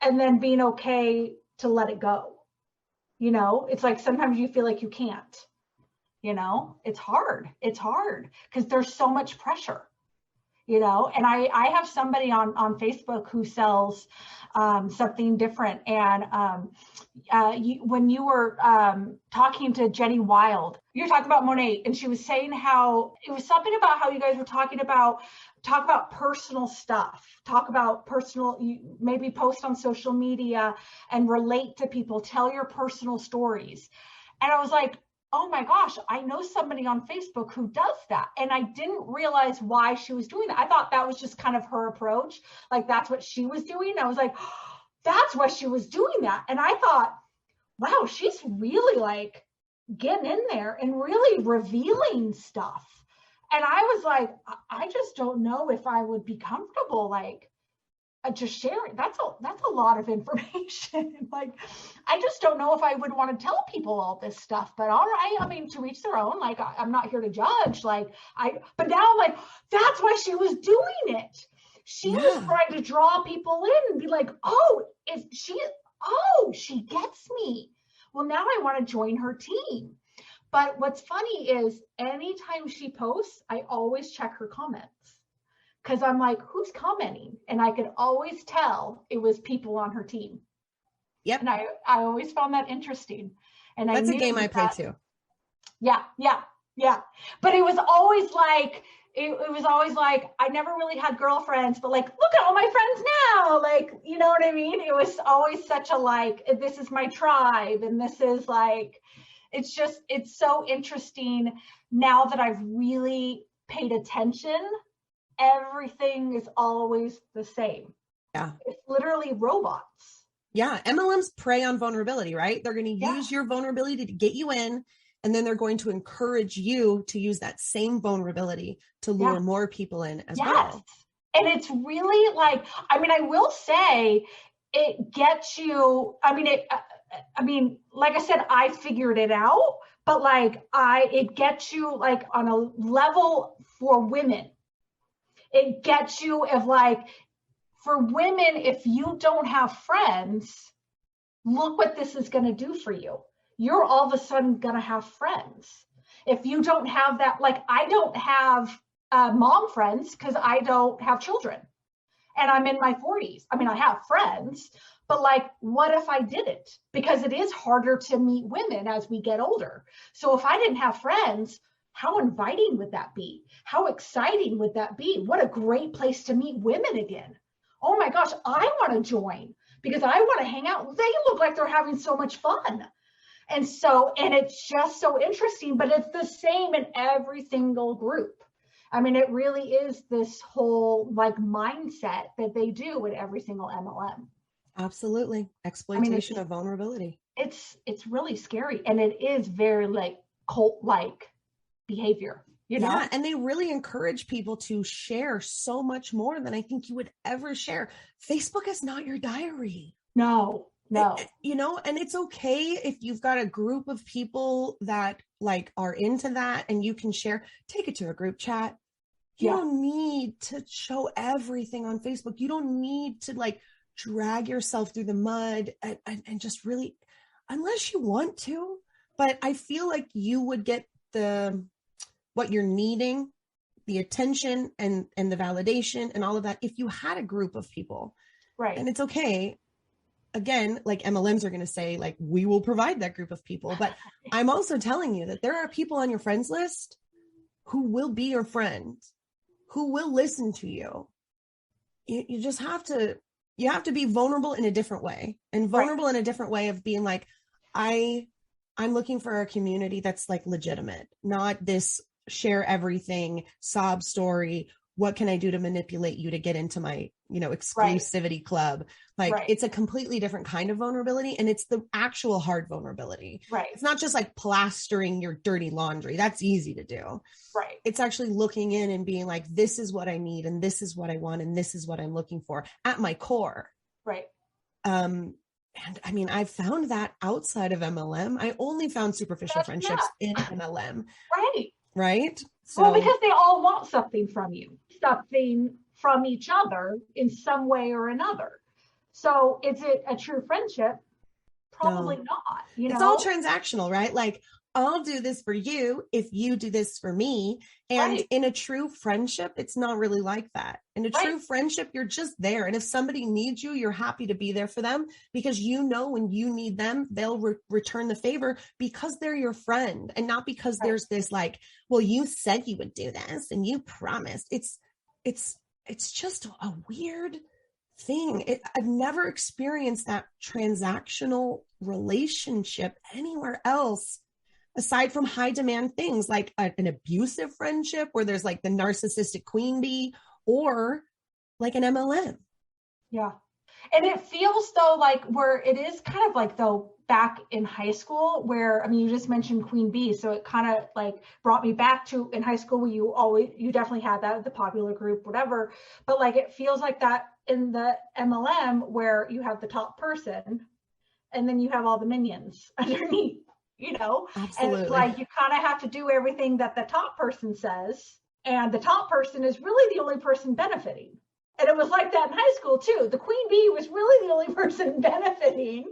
Speaker 3: and then being okay to let it go. You know, it's like sometimes you feel like you can't, you know, it's hard because there's so much pressure, you know. And I have somebody on Facebook who sells something different. And when you were talking to Jenny Wild, you were talking about Monet, and she was saying how it was something about how you guys were talk about personal stuff, you maybe post on social media and relate to people, tell your personal stories. And I was like, oh my gosh, I know somebody on Facebook who does that. And I didn't realize why she was doing that. I thought that was just kind of her approach. Like that's what she was doing. I was like, oh, that's why she was doing that. And I thought, wow, she's really like getting in there and really revealing stuff. And I was like, I just don't know if I would be comfortable, like just sharing. That's a lot of information. Like, I just don't know if I would want to tell people all this stuff, but all right. I mean, to each their own, like, I'm not here to judge. But now I'm like, that's why she was doing it. She was trying to draw people in and be like, she gets me. Well, now I want to join her team. But what's funny is anytime she posts, I always check her comments because I'm like, who's commenting? And I could always tell it was people on her team.
Speaker 2: Yep.
Speaker 3: And I always found that interesting. And
Speaker 2: that's a game I play too.
Speaker 3: Yeah. But it was always like, I never really had girlfriends, but like, look at all my friends now. Like, you know what I mean? It was always such a like, this is my tribe. And this is like, it's so interesting now that I've really paid attention. Everything is always the same.
Speaker 2: Yeah.
Speaker 3: It's literally robots.
Speaker 2: Yeah. MLMs prey on vulnerability, right? They're going to use your vulnerability to get you in, and then they're going to encourage you to use that same vulnerability to lure more people in as well.
Speaker 3: And it's really like, I mean, I will say it gets you, like I said, I figured it out, but like it gets you like on a level for women. It gets you of like, for women, if you don't have friends, look what this is going to do for you. You're all of a sudden going to have friends. If you don't have that, like I don't have mom friends because I don't have children and I'm in my 40s. I mean, I have friends, but like, what if I didn't? Because it is harder to meet women as we get older. So if I didn't have friends, how inviting would that be? How exciting would that be? What a great place to meet women again. Oh my gosh, I want to join because I want to hang out. They look like they're having so much fun. And it's just so interesting, but it's the same in every single group. I mean, it really is this whole like mindset that they do in every single MLM.
Speaker 2: Absolutely. Exploitation of vulnerability.
Speaker 3: It's really scary. And it is very like cult-like behavior, you know?
Speaker 2: Yeah. And they really encourage people to share so much more than I think you would ever share. Facebook is not your diary.
Speaker 3: No.
Speaker 2: You know, and it's okay if you've got a group of people that like are into that and you can share, take it to a group chat. You don't need to show everything on Facebook. You don't need to like drag yourself through the mud and just really, unless you want to, but I feel like you would get what you're needing, the attention and the validation and all of that if you had a group of people.
Speaker 3: Right.
Speaker 2: And it's okay. Again, like MLMs are going to say, like, we will provide that group of people. But I'm also telling you that there are people on your friends list who will be your friend, who will listen to you. You just have to be vulnerable in a different way, and vulnerable in a different way of being like, I'm looking for a community that's like legitimate, not this share everything, sob story. What can I do to manipulate you to get into my, exclusivity club? Like it's a completely different kind of vulnerability. And it's the actual hard vulnerability.
Speaker 3: Right.
Speaker 2: It's not just like plastering your dirty laundry. That's easy to do.
Speaker 3: Right.
Speaker 2: It's actually looking in and being like, this is what I need. And this is what I want. And this is what I'm looking for at my core.
Speaker 3: Right.
Speaker 2: And I mean, I found that outside of MLM. I only found superficial friendships in MLM. Right.
Speaker 3: So, well, because they all want something from you, something from each other in some way or another. So is it a true friendship? Probably not.
Speaker 2: It's all transactional, right? Like, I'll do this for you if you do this for me. And in a true friendship, it's not really like that. In a true friendship, you're just there. And if somebody needs you, you're happy to be there for them because when you need them, they'll return the favor because they're your friend and not because there's this like, well, you said you would do this and you promised. It's just a weird thing. I've never experienced that transactional relationship anywhere else. Aside from high demand things like an abusive friendship where there's like the narcissistic queen bee or like an MLM.
Speaker 3: Yeah. And it feels though, like where it is kind of like though back in high school where, I mean, you just mentioned queen bee. So it kind of like brought me back to in high school where you definitely had that, the popular group, whatever. But like, it feels like that in the MLM where you have the top person and then you have all the minions underneath.
Speaker 2: Absolutely.
Speaker 3: And it's like you kind of have to do everything that the top person says, and the top person is really the only person benefiting. And it was like that in high school too. The queen bee was really the only person benefiting.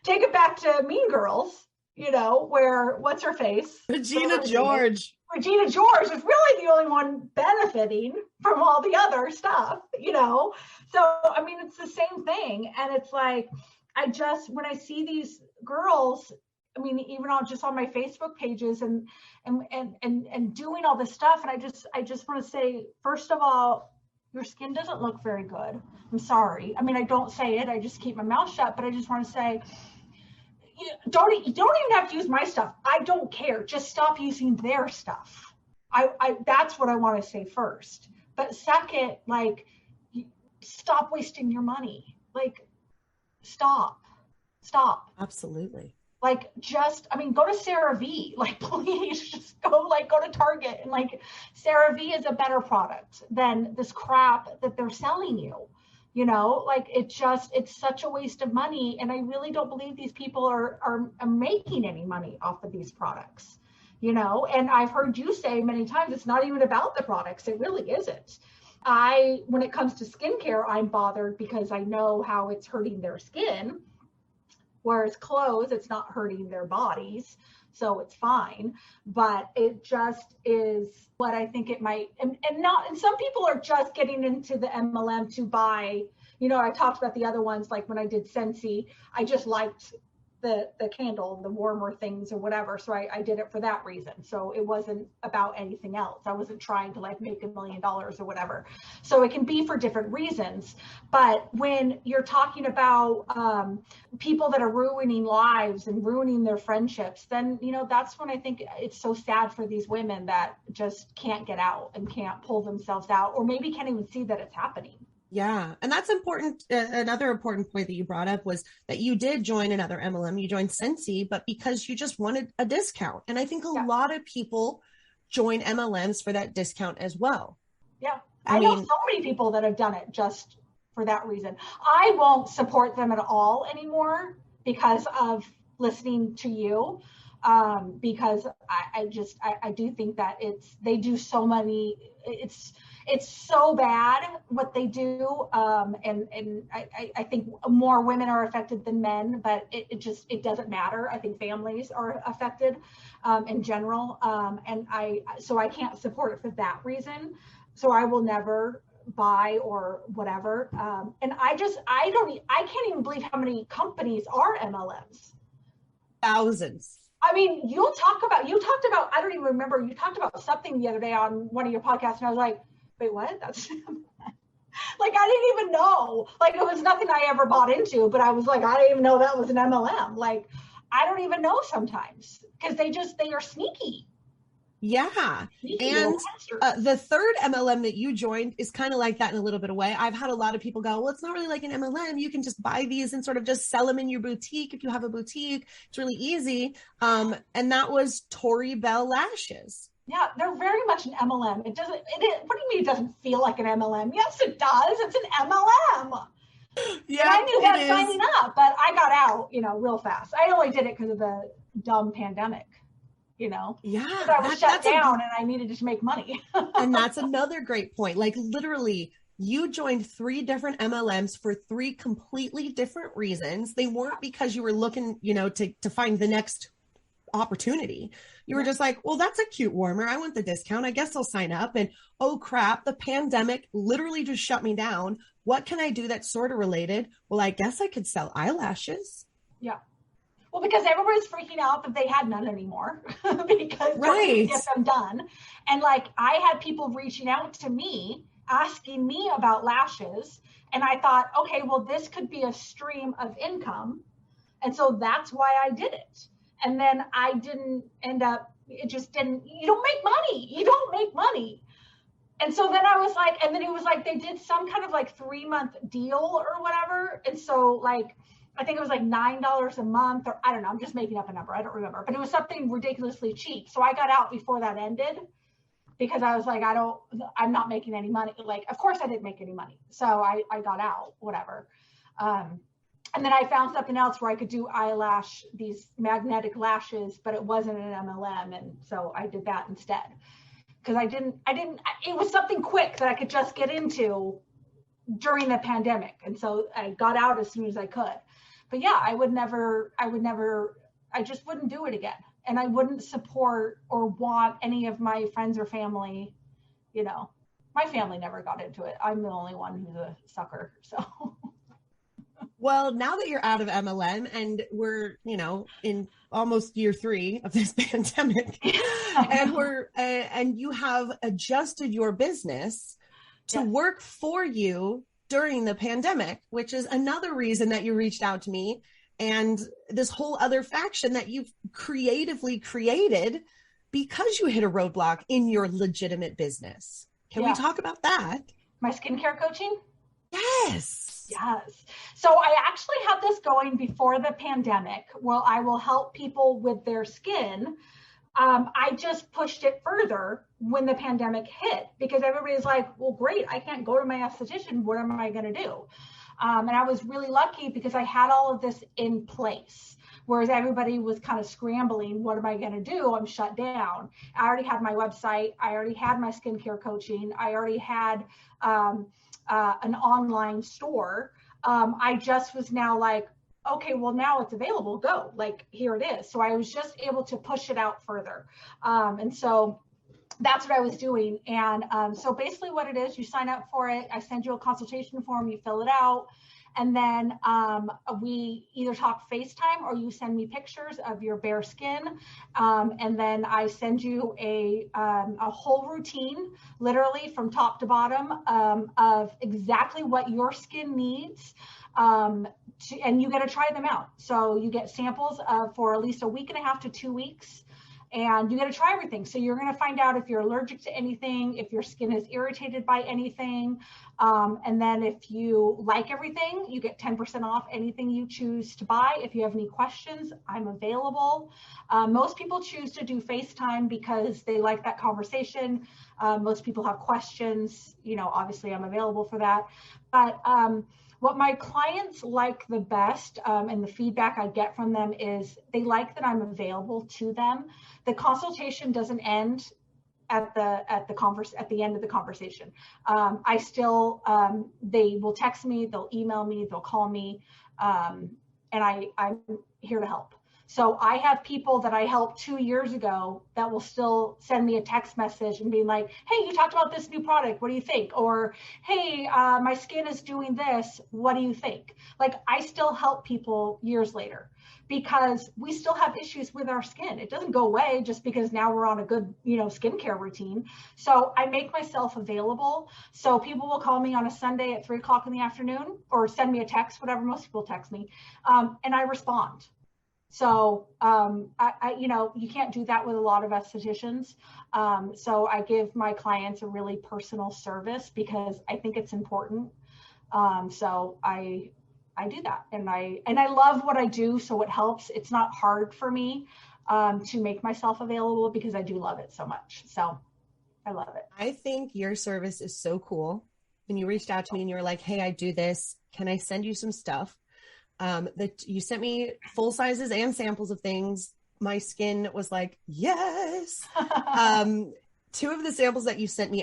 Speaker 3: Take it back to Mean Girls, where what's her face?
Speaker 2: Regina George
Speaker 3: was really the only one benefiting from all the other stuff, So I mean, it's the same thing, and it's like when I see these girls. I mean, even just on my Facebook pages and doing all this stuff. And I just want to say, first of all, your skin doesn't look very good. I'm sorry. I mean, I don't say it. I just keep my mouth shut, but I just want to say, you don't even have to use my stuff. I don't care. Just stop using their stuff. I that's what I want to say first. But second, like, stop wasting your money. Like, stop.
Speaker 2: Absolutely.
Speaker 3: Like, just, I mean, go to CeraVe. Like, please just go to Target, and like, CeraVe is a better product than this crap that they're selling you. You know, like, it's such a waste of money. And I really don't believe these people are making any money off of these products, you know. And I've heard you say many times, it's not even about the products. It really isn't. When it comes to skincare, I'm bothered because I know how it's hurting their skin, whereas clothes, it's not hurting their bodies. So it's fine, but it just is what I think it might, and some people are just getting into the MLM to buy, you know, I talked about the other ones, like when I did Scentsy, I just liked the candle, the warmer things or whatever. So I did it for that reason. So it wasn't about anything else. I wasn't trying to like make $1 million or whatever. So it can be for different reasons. But when you're talking about people that are ruining lives and ruining their friendships, then, you know, that's when I think it's so sad for these women that just can't get out and can't pull themselves out, or maybe can't even see that it's happening.
Speaker 2: Yeah. And that's important. Another important point that you brought up was that you did join another MLM. You joined Scentsy, but because you just wanted a discount. And I think a lot of people join MLMs for that discount as well.
Speaker 3: Yeah. I know so many people that have done it just for that reason. I won't support them at all anymore because of listening to you. Because I do think that they do so many, it's so bad what they do. And I think more women are affected than men, but it doesn't matter. I think families are affected, in general. So I can't support it for that reason. So I will never buy or whatever. And I can't even believe how many companies are MLMs.
Speaker 2: Thousands.
Speaker 3: I mean, you talked about, I don't even remember, you talked about something the other day on one of your podcasts, and I was like, wait, what? That's like, I didn't even know. Like, it was nothing I ever bought into, but I was like, I didn't even know that was an MLM. Like, I don't even know sometimes, because they are sneaky.
Speaker 2: Yeah. And the third MLM that you joined is kind of like that in a little bit of way. I've had a lot of people go, well, it's not really like an MLM. You can just buy these and sort of just sell them in your boutique. If you have a boutique, it's really easy. And that was Tory Bell Lashes.
Speaker 3: Yeah, they're very much an MLM. What do you mean it doesn't feel like an MLM? Yes, it does. It's an MLM. Yeah, and I knew that signing up, but I got out, real fast. I only did it because of the dumb pandemic.
Speaker 2: Yeah,
Speaker 3: I was shut down and I needed to make money.
Speaker 2: And that's another great point. Like, literally, you joined 3 different MLMs for 3 completely different reasons. They weren't because you were looking, to find the next opportunity. You were just like, well, that's a cute warmer. I want the discount. I guess I'll sign up. And oh crap, the pandemic literally just shut me down. What can I do that's sort of related? Well, I guess I could sell eyelashes.
Speaker 3: Yeah. Well, because everybody's freaking out that they had none anymore because they get them done. And like, I had people reaching out to me, asking me about lashes. And I thought, okay, well, this could be a stream of income. And so that's why I did it. And then I didn't end up, you don't make money. You don't make money. And so then I was like, and then it was like, they did some kind of like 3-month deal or whatever. And so like, I think it was like $9 a month, or I don't know, I'm just making up a number. I don't remember, but it was something ridiculously cheap. So I got out before that ended because I was like, I'm not making any money. Like, of course I didn't make any money. So I got out, whatever. And then I found something else where I could do these magnetic lashes, but it wasn't an MLM. And so I did that instead because it was something quick that I could just get into during the pandemic. And so I got out as soon as I could. But yeah, I just wouldn't do it again. And I wouldn't support or want any of my friends or family, my family never got into it. I'm the only one who's a sucker. So.
Speaker 2: Well, now that you're out of MLM and we're, in almost year 3 of this pandemic and you have adjusted your business to work for you during the pandemic, which is another reason that you reached out to me. and this whole other faction that you've creatively created because you hit a roadblock in your legitimate business. Can we talk about that?
Speaker 3: My skincare coaching?
Speaker 2: Yes.
Speaker 3: Yes. So I actually had this going before the pandemic. Well, I will help people with their skin. I just pushed it further when the pandemic hit because everybody's like, well, great, I can't go to my esthetician. What am I going to do? And I was really lucky because I had all of this in place. Whereas everybody was kind of scrambling, what am I going to do? I'm shut down. I already had my website. I already had my skincare coaching. I already had an online store. I just was now like, okay, well, now it's available, go, like, here it is. So I was just able to push it out further. And so that's what I was doing. And so basically what it is, you sign up for it. I send you a consultation form, you fill it out. And then we either talk FaceTime or you send me pictures of your bare skin. And then I send you a whole routine, literally from top to bottom, of exactly what your skin needs. And you get to try them out. So you get samples for at least a week and a half to 2 weeks. And you got to try everything. So you're going to find out if you're allergic to anything, if your skin is irritated by anything. And then if you like everything, you get 10% off anything you choose to buy. If you have any questions, I'm available. Most people choose to do FaceTime because they like that conversation. Most people have questions. You know, obviously I'm available for that. But what my clients like the best, and the feedback I get from them is they like that I'm available to them. The consultation doesn't end at the end of the conversation. I still, they will text me, they'll email me, they'll call me, and I'm here to help. So I have people that I helped 2 years ago that will still send me a text message and be like, hey, you talked about this new product. What do you think? Or, hey, my skin is doing this. What do you think? Like, I still help people years later because we still have issues with our skin. It doesn't go away just because now we're on a good, skincare routine. So I make myself available. So people will call me on a Sunday at 3:00 in the afternoon or send me a text, whatever. Most people text me, and I respond. So, you can't do that with a lot of estheticians. So I give my clients a really personal service because I think it's important. So I do that, and I love what I do. So it helps. It's not hard for me to make myself available because I do love it so much. So I love it.
Speaker 2: I think your service is so cool. When you reached out to me and you were like, hey, I do this. Can I send you some stuff? That you sent me full sizes and samples of things. My skin was like, yes. 2 of the samples that you sent me,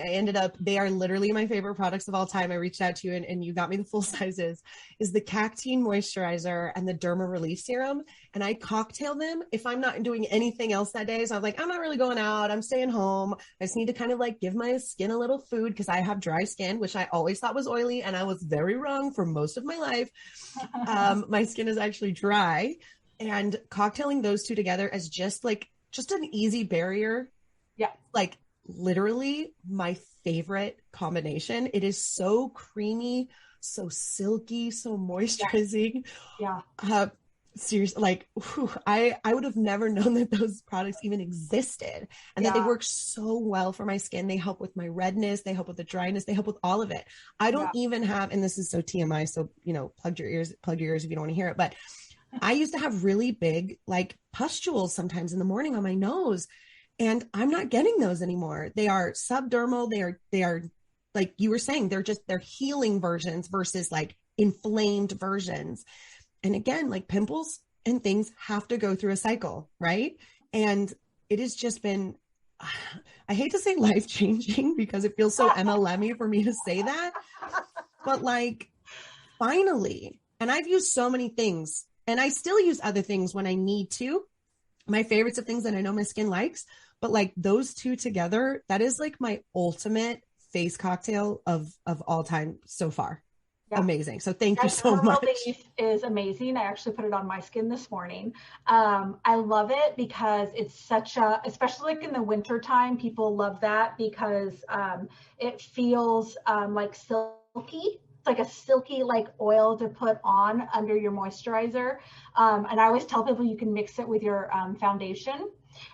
Speaker 2: they are literally my favorite products of all time. I reached out to you and you got me the full sizes, is the Cactine Moisturizer and the Derma Relief Serum. And I cocktail them if I'm not doing anything else that day. So I'm like, I'm not really going out. I'm staying home. I just need to kind of like give my skin a little food because I have dry skin, which I always thought was oily. And I was very wrong for most of my life. My skin is actually dry, and cocktailing those 2 together as just an easy barrier.
Speaker 3: Yeah.
Speaker 2: Like, literally my favorite combination. It is so creamy, so silky, so moisturizing.
Speaker 3: Yeah.
Speaker 2: Seriously, like, I would have never known that those products even existed, and that they work so well for my skin. They help with my redness, they help with the dryness, they help with all of it. I don't even have, and this is so TMI, so plug your ears if you don't want to hear it, but I used to have really big like pustules sometimes in the morning on my nose. And I'm not getting those anymore. They are subdermal. They are like you were saying, they're healing versions versus like inflamed versions. And again, like pimples and things have to go through a cycle, right? And it has just been, I hate to say life-changing because it feels so MLM-y for me to say that, but like finally, and I've used so many things and I still use other things when I need to. My favorites of things that I know my skin likes, but like those 2 together, that is like my ultimate face cocktail of all time so far. Yeah. Amazing. So thank you so much.
Speaker 3: Relief is amazing. I actually put it on my skin this morning. I love it because it's especially like in the winter time, people love that because it feels like silky. like a silky like oil to put on under your moisturizer. And I always tell people you can mix it with your foundation,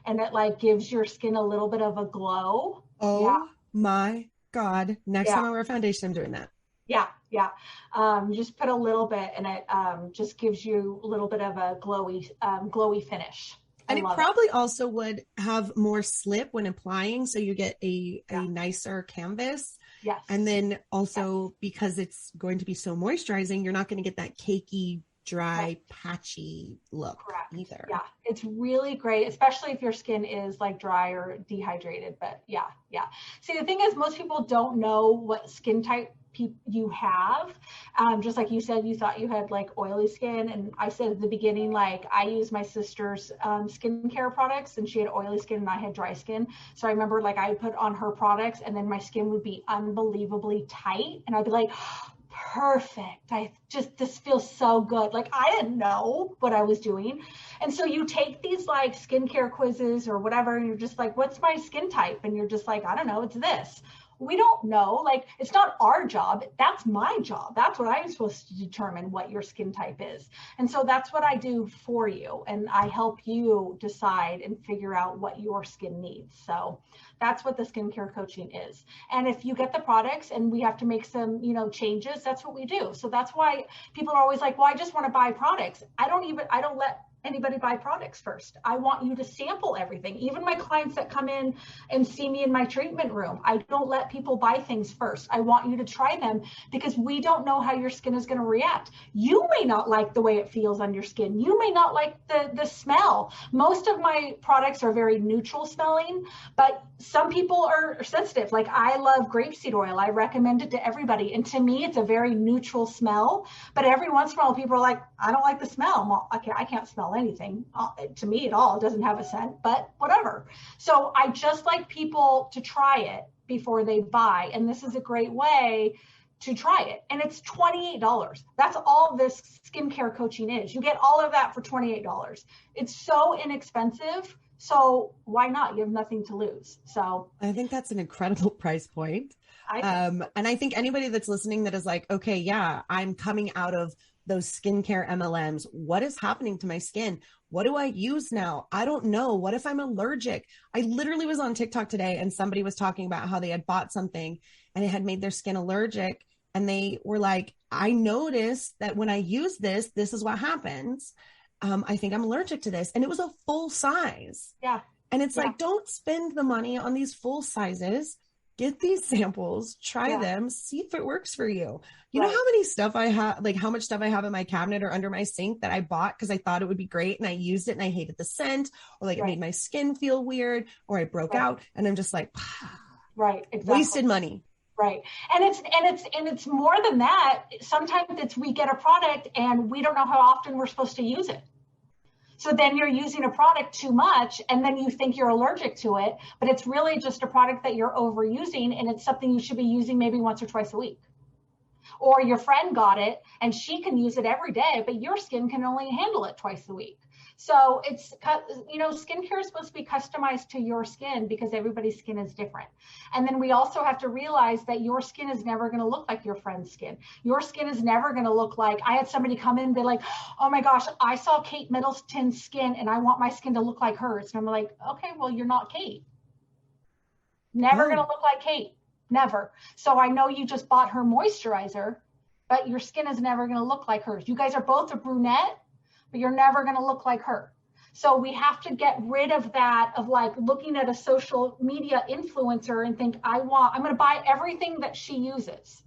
Speaker 3: and it like gives your skin a little bit of a glow.
Speaker 2: Oh my God. Next time I wear foundation, I'm doing that.
Speaker 3: Yeah. Just put a little bit, and it just gives you a little bit of a glowy finish.
Speaker 2: And it probably also would have more slip when applying, so you get a nicer canvas.
Speaker 3: Yes.
Speaker 2: And then also because it's going to be so moisturizing, you're not going to get that cakey, dry, patchy look either.
Speaker 3: Yeah, it's really great, especially if your skin is like dry or dehydrated. But yeah. See, the thing is, most people don't know what skin type you have. Just like you said, you thought you had like oily skin, and I said at the beginning, like I use my sister's skincare products, and she had oily skin and I had dry skin. So I remember like I would put on her products, and then my skin would be unbelievably tight, and I'd be like, perfect. This feels so good. Like I didn't know what I was doing. And so you take these like skincare quizzes or whatever, and you're just like, what's my skin type? And you're just like, I don't know, it's this. We don't know, like, it's not our job. That's my job. That's what I'm supposed to determine what your skin type is. And so that's what I do for you. And I help you decide and figure out what your skin needs. So that's what the skincare coaching is. And if you get the products and we have to make some, changes, that's what we do. So that's why people are always like, well, I just want to buy products. I don't let anybody buy products first. I want you to sample everything. Even my clients that come in and see me in my treatment room, I don't let people buy things first. I want you to try them, because we don't know how your skin is going to react. You may not like the way it feels on your skin. You may not like the smell. Most of my products are very neutral smelling, but some people are sensitive. Like I love grapeseed oil. I recommend it to everybody. And to me, it's a very neutral smell. But every once in a while, people are like, I don't like the smell. Well, okay, I can't smell anything to me at all. It doesn't have a scent, but whatever. So I just like people to try it before they buy. And this is a great way to try it. And it's $28. That's all this skincare coaching is. You get all of that for $28. It's so inexpensive. So why not? You have nothing to lose. So
Speaker 2: I think that's an incredible price point. And I think anybody that's listening that is like, okay, yeah, I'm coming out of those skincare MLMs. What is happening to my skin? What do I use now? I don't know. What if I'm allergic? I literally was on TikTok today and somebody was talking about how they had bought something and it had made their skin allergic. And they were like, I noticed that when I use this is what happens. I think I'm allergic to this. And it was a full size.
Speaker 3: Yeah.
Speaker 2: And it's like, don't spend the money on these full sizes. Get these samples, try them, see if it works for you. You know how many stuff I have, like how much stuff I have in my cabinet or under my sink that I bought because I thought it would be great and I used it and I hated the scent, or like it made my skin feel weird, or I broke out and I'm just like, wasted money.
Speaker 3: Right. And it's more than that. Sometimes we get a product and we don't know how often we're supposed to use it. So then you're using a product too much, and then you think you're allergic to it, but it's really just a product that you're overusing, and it's something you should be using maybe once or twice a week. Or your friend got it and she can use it every day, but your skin can only handle it twice a week. So it's, skincare is supposed to be customized to your skin because everybody's skin is different. And then we also have to realize that your skin is never going to look like your friend's skin. Your skin is never going to look like, I had somebody come in and be like, oh my gosh, I saw Kate Middleton's skin and I want my skin to look like hers. And I'm like, okay, well, you're not Kate. Never going to look like Kate. Never. So I know you just bought her moisturizer, but your skin is never going to look like hers. You guys are both a brunette, but you're never going to look like her. So we have to get rid of that, of like looking at a social media influencer and think, I'm going to buy everything that she uses,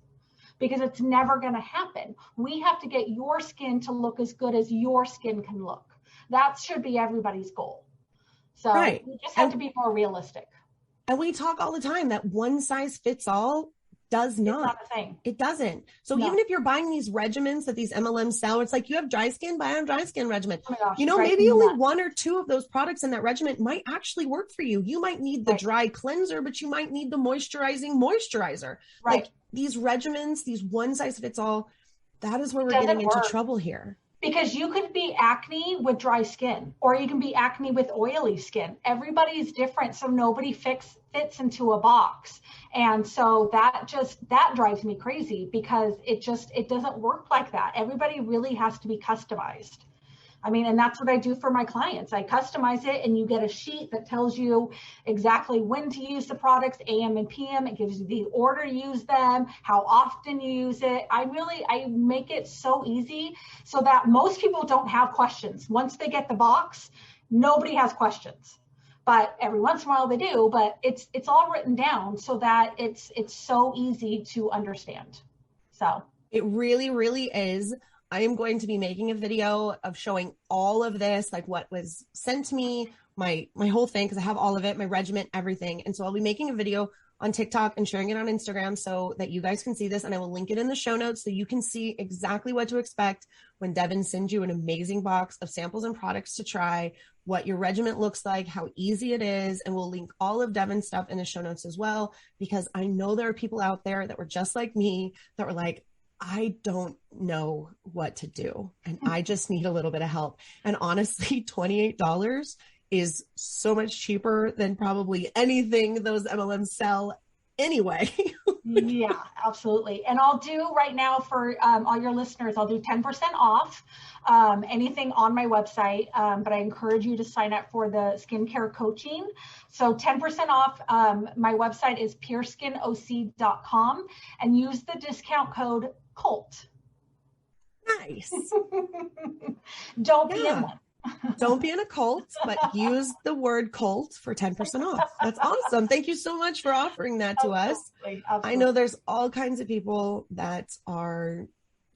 Speaker 3: because it's never going to happen. We have to get your skin to look as good as your skin can look. That should be everybody's goal. So we just have to be more realistic.
Speaker 2: And we talk all the time that one size fits all does not.
Speaker 3: It's not a thing.
Speaker 2: It doesn't. So even if you're buying these regimens that these MLMs sell, it's like, you have dry skin, buy a dry skin regimen.
Speaker 3: Oh my gosh,
Speaker 2: maybe only one or two of those products in that regimen might actually work for you. You might need the dry cleanser, but you might need the moisturizing moisturizer. Like these regimens, these one size fits all, that is where we're getting into trouble here.
Speaker 3: Because you could be acne with dry skin, or you can be acne with oily skin. Everybody's different, so nobody fits into a box. And so that drives me crazy, because it doesn't work like that. Everybody really has to be customized. I mean, and that's what I do for my clients. I customize it, and you get a sheet that tells you exactly when to use the products, AM and PM. It gives you the order to use them, how often you use it. I make it so easy so that most people don't have questions. Once they get the box, nobody has questions. But every once in a while they do, but it's all written down so that it's so easy to understand. So
Speaker 2: it really, really is. I am going to be making a video of showing all of this, like what was sent to me, my whole thing, because I have all of it, my regimen, everything. And so I'll be making a video on TikTok and sharing it on Instagram so that you guys can see this. And I will link it in the show notes so you can see exactly what to expect when Devyn sends you an amazing box of samples and products to try, what your regimen looks like, how easy it is. And we'll link all of Devyn's stuff in the show notes as well, because I know there are people out there that were just like me that were like, I don't know what to do, and I just need a little bit of help. And honestly, $28 is so much cheaper than probably anything those MLMs sell anyway.
Speaker 3: Yeah, absolutely. And I'll do right now for all your listeners, I'll do 10% off anything on my website, but I encourage you to sign up for the skincare coaching. So 10% off, my website is pureskinoc.com, and use the discount code CULT.
Speaker 2: Nice.
Speaker 3: Don't be in one.
Speaker 2: Don't be in a cult, but use the word cult for 10% off. That's awesome. Thank you so much for offering that to us.
Speaker 3: Absolutely.
Speaker 2: I know there's all kinds of people that are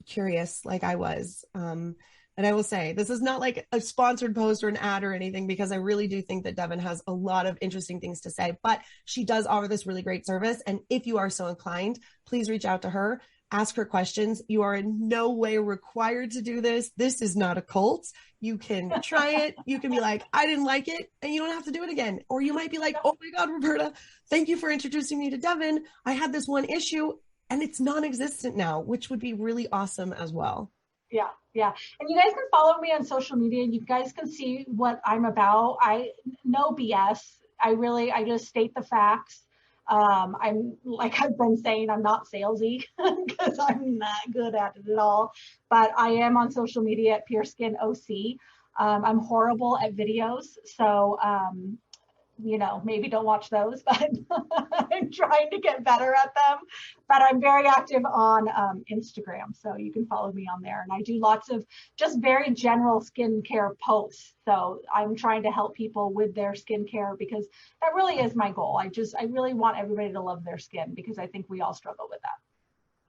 Speaker 2: curious like I was. And I will say, this is not like a sponsored post or an ad or anything, because I really do think that Devyn has a lot of interesting things to say, but she does offer this really great service. And if you are so inclined, please reach out to her. Ask her questions. You are in no way required to do this. This is not a cult. You can try it. You can be like, I didn't like it, and you don't have to do it again. Or you might be like, oh my God, Roberta, thank you for introducing me to Devyn. I had this one issue and it's non-existent now, which would be really awesome as well.
Speaker 3: Yeah. Yeah. And you guys can follow me on social media. You guys can see what I'm about. No BS. I just state the facts. I'm, like I've been saying, I'm not salesy because I'm not good at it at all, but I am on social media at pureskinoc. I'm horrible at videos. So, maybe don't watch those, but I'm trying to get better at them. But I'm very active on Instagram, so you can follow me on there. And I do lots of just very general skincare posts. So I'm trying to help people with their skincare, because that really is my goal. I really want everybody to love their skin, because I think we all struggle with that.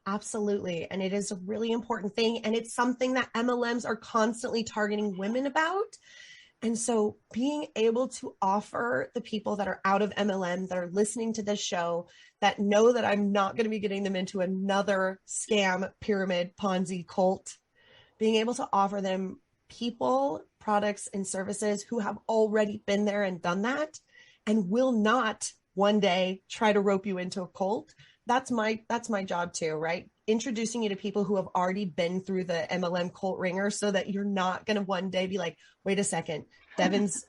Speaker 2: Absolutely. And it is a really important thing. And it's something that MLMs are constantly targeting women about. And so being able to offer the people that are out of MLM, that are listening to this show, that know that I'm not going to be getting them into another scam, pyramid, Ponzi cult, being able to offer them people, products, and services who have already been there and done that and will not one day try to rope you into a cult. That's my job too, right? Introducing you to people who have already been through the MLM cult ringer, so that you're not going to one day be like, wait a second, Devyn's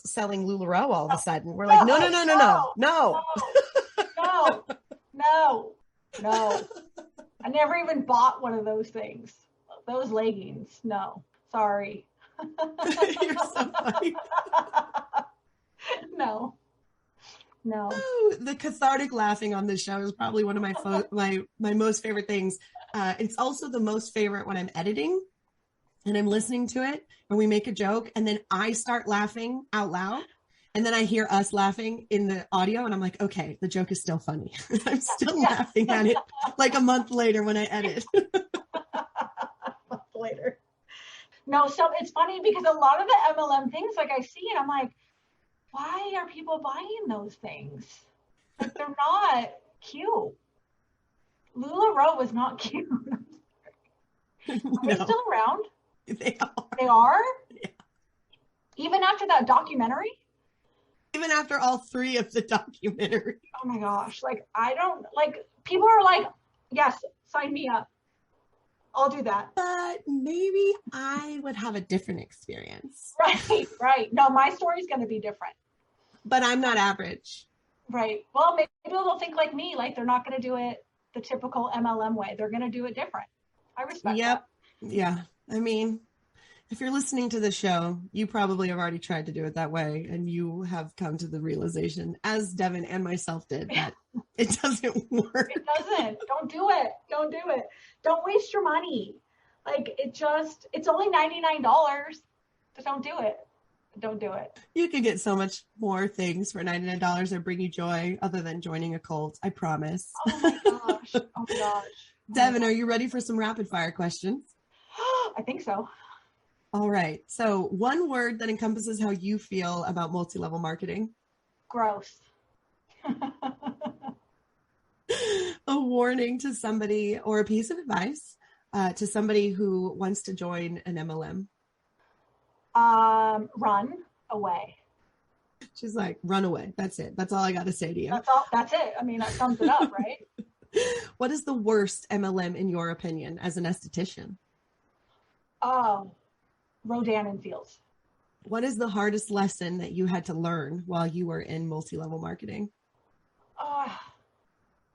Speaker 2: selling LuLaRoe all of a sudden. We're like, no.
Speaker 3: I never even bought one of those things. Those leggings. No, sorry.
Speaker 2: You're so funny.
Speaker 3: No.
Speaker 2: Oh, the cathartic laughing on this show is probably one of my most favorite things. It's also the most favorite when I'm editing and I'm listening to it and we make a joke and then I start laughing out loud and then I hear us laughing in the audio and I'm like, okay, the joke is still funny. I'm still laughing at it like a month later when I edit.
Speaker 3: Later. No, so it's funny because a lot of the MLM things, like I see and I'm like, why are people buying those things? Like, they're not cute. LuLaRoe was not cute. Are they still around?
Speaker 2: They are.
Speaker 3: They are?
Speaker 2: Yeah.
Speaker 3: Even after that documentary?
Speaker 2: Even after all three of the documentary.
Speaker 3: Oh my gosh. Like, people are like, yes, sign me up. I'll do that.
Speaker 2: But maybe I would have a different experience.
Speaker 3: Right. No, my story's going to be different.
Speaker 2: But I'm not average.
Speaker 3: Right. Well, maybe they'll think like me, like they're not going to do it the typical MLM way. They're going to do it different. I respect that.
Speaker 2: Yeah. I mean, if you're listening to the show, you probably have already tried to do it that way, and you have come to the realization, as Devyn and myself did, that it doesn't work.
Speaker 3: It doesn't. Don't do it. Don't do it. Don't waste your money. Like it's only $99. But don't do it. Don't do it.
Speaker 2: You could get so much more things for $99 that bring you joy other than joining a cult. I promise.
Speaker 3: Oh my gosh. Oh my gosh.
Speaker 2: Devyn, are you ready for some rapid fire questions?
Speaker 3: I think so.
Speaker 2: All right. So one word that encompasses how you feel about multi-level marketing.
Speaker 3: Gross.
Speaker 2: A warning to somebody or a piece of advice to somebody who wants to join an MLM.
Speaker 3: Run away.
Speaker 2: She's like, run away. That's it. That's all I got to say to you.
Speaker 3: That's it. I mean, that sums it up, right?
Speaker 2: What is the worst MLM in your opinion as an esthetician?
Speaker 3: Rodan and Fields.
Speaker 2: What is the hardest lesson that you had to learn while you were in multi-level marketing?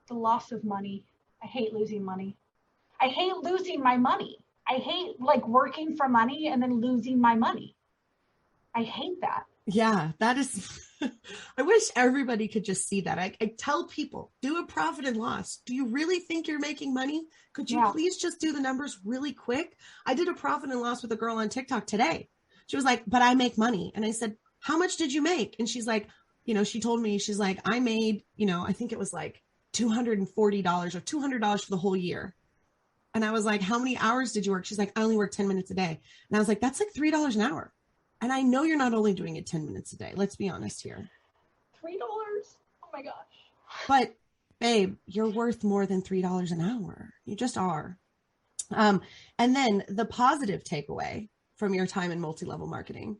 Speaker 3: The loss of money. I hate losing money. I hate losing my money. I hate like working for money and then losing my money. I hate that.
Speaker 2: Yeah, that is, I wish everybody could just see that. I tell people, do a profit and loss. Do you really think you're making money? Could you please just do the numbers really quick? I did a profit and loss with a girl on TikTok today. She was like, but I make money. And I said, how much did you make? And she's like, she told me, she's like, I made, I think it was like $240 or $200 for the whole year. And I was like, how many hours did you work? She's like, I only work 10 minutes a day. And I was like, that's like $3 an hour. And I know you're not only doing it 10 minutes a day. Let's be honest here.
Speaker 3: $3? Oh my gosh.
Speaker 2: But babe, you're worth more than $3 an hour. You just are. And then the positive takeaway from your time in multi-level marketing.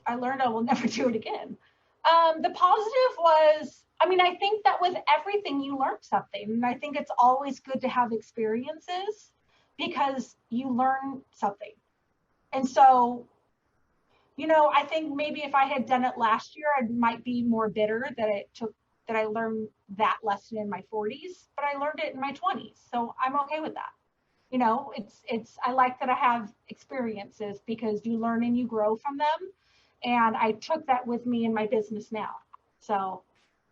Speaker 3: I learned I will never do it again. The positive was, I think that with everything you learn something. And I think it's always good to have experiences because you learn something. And so, I think maybe if I had done it last year, I might be more bitter that I learned that lesson in my 40s, but I learned it in my 20s. So I'm okay with that. I like that I have experiences because you learn and you grow from them. And I took that with me in my business now. So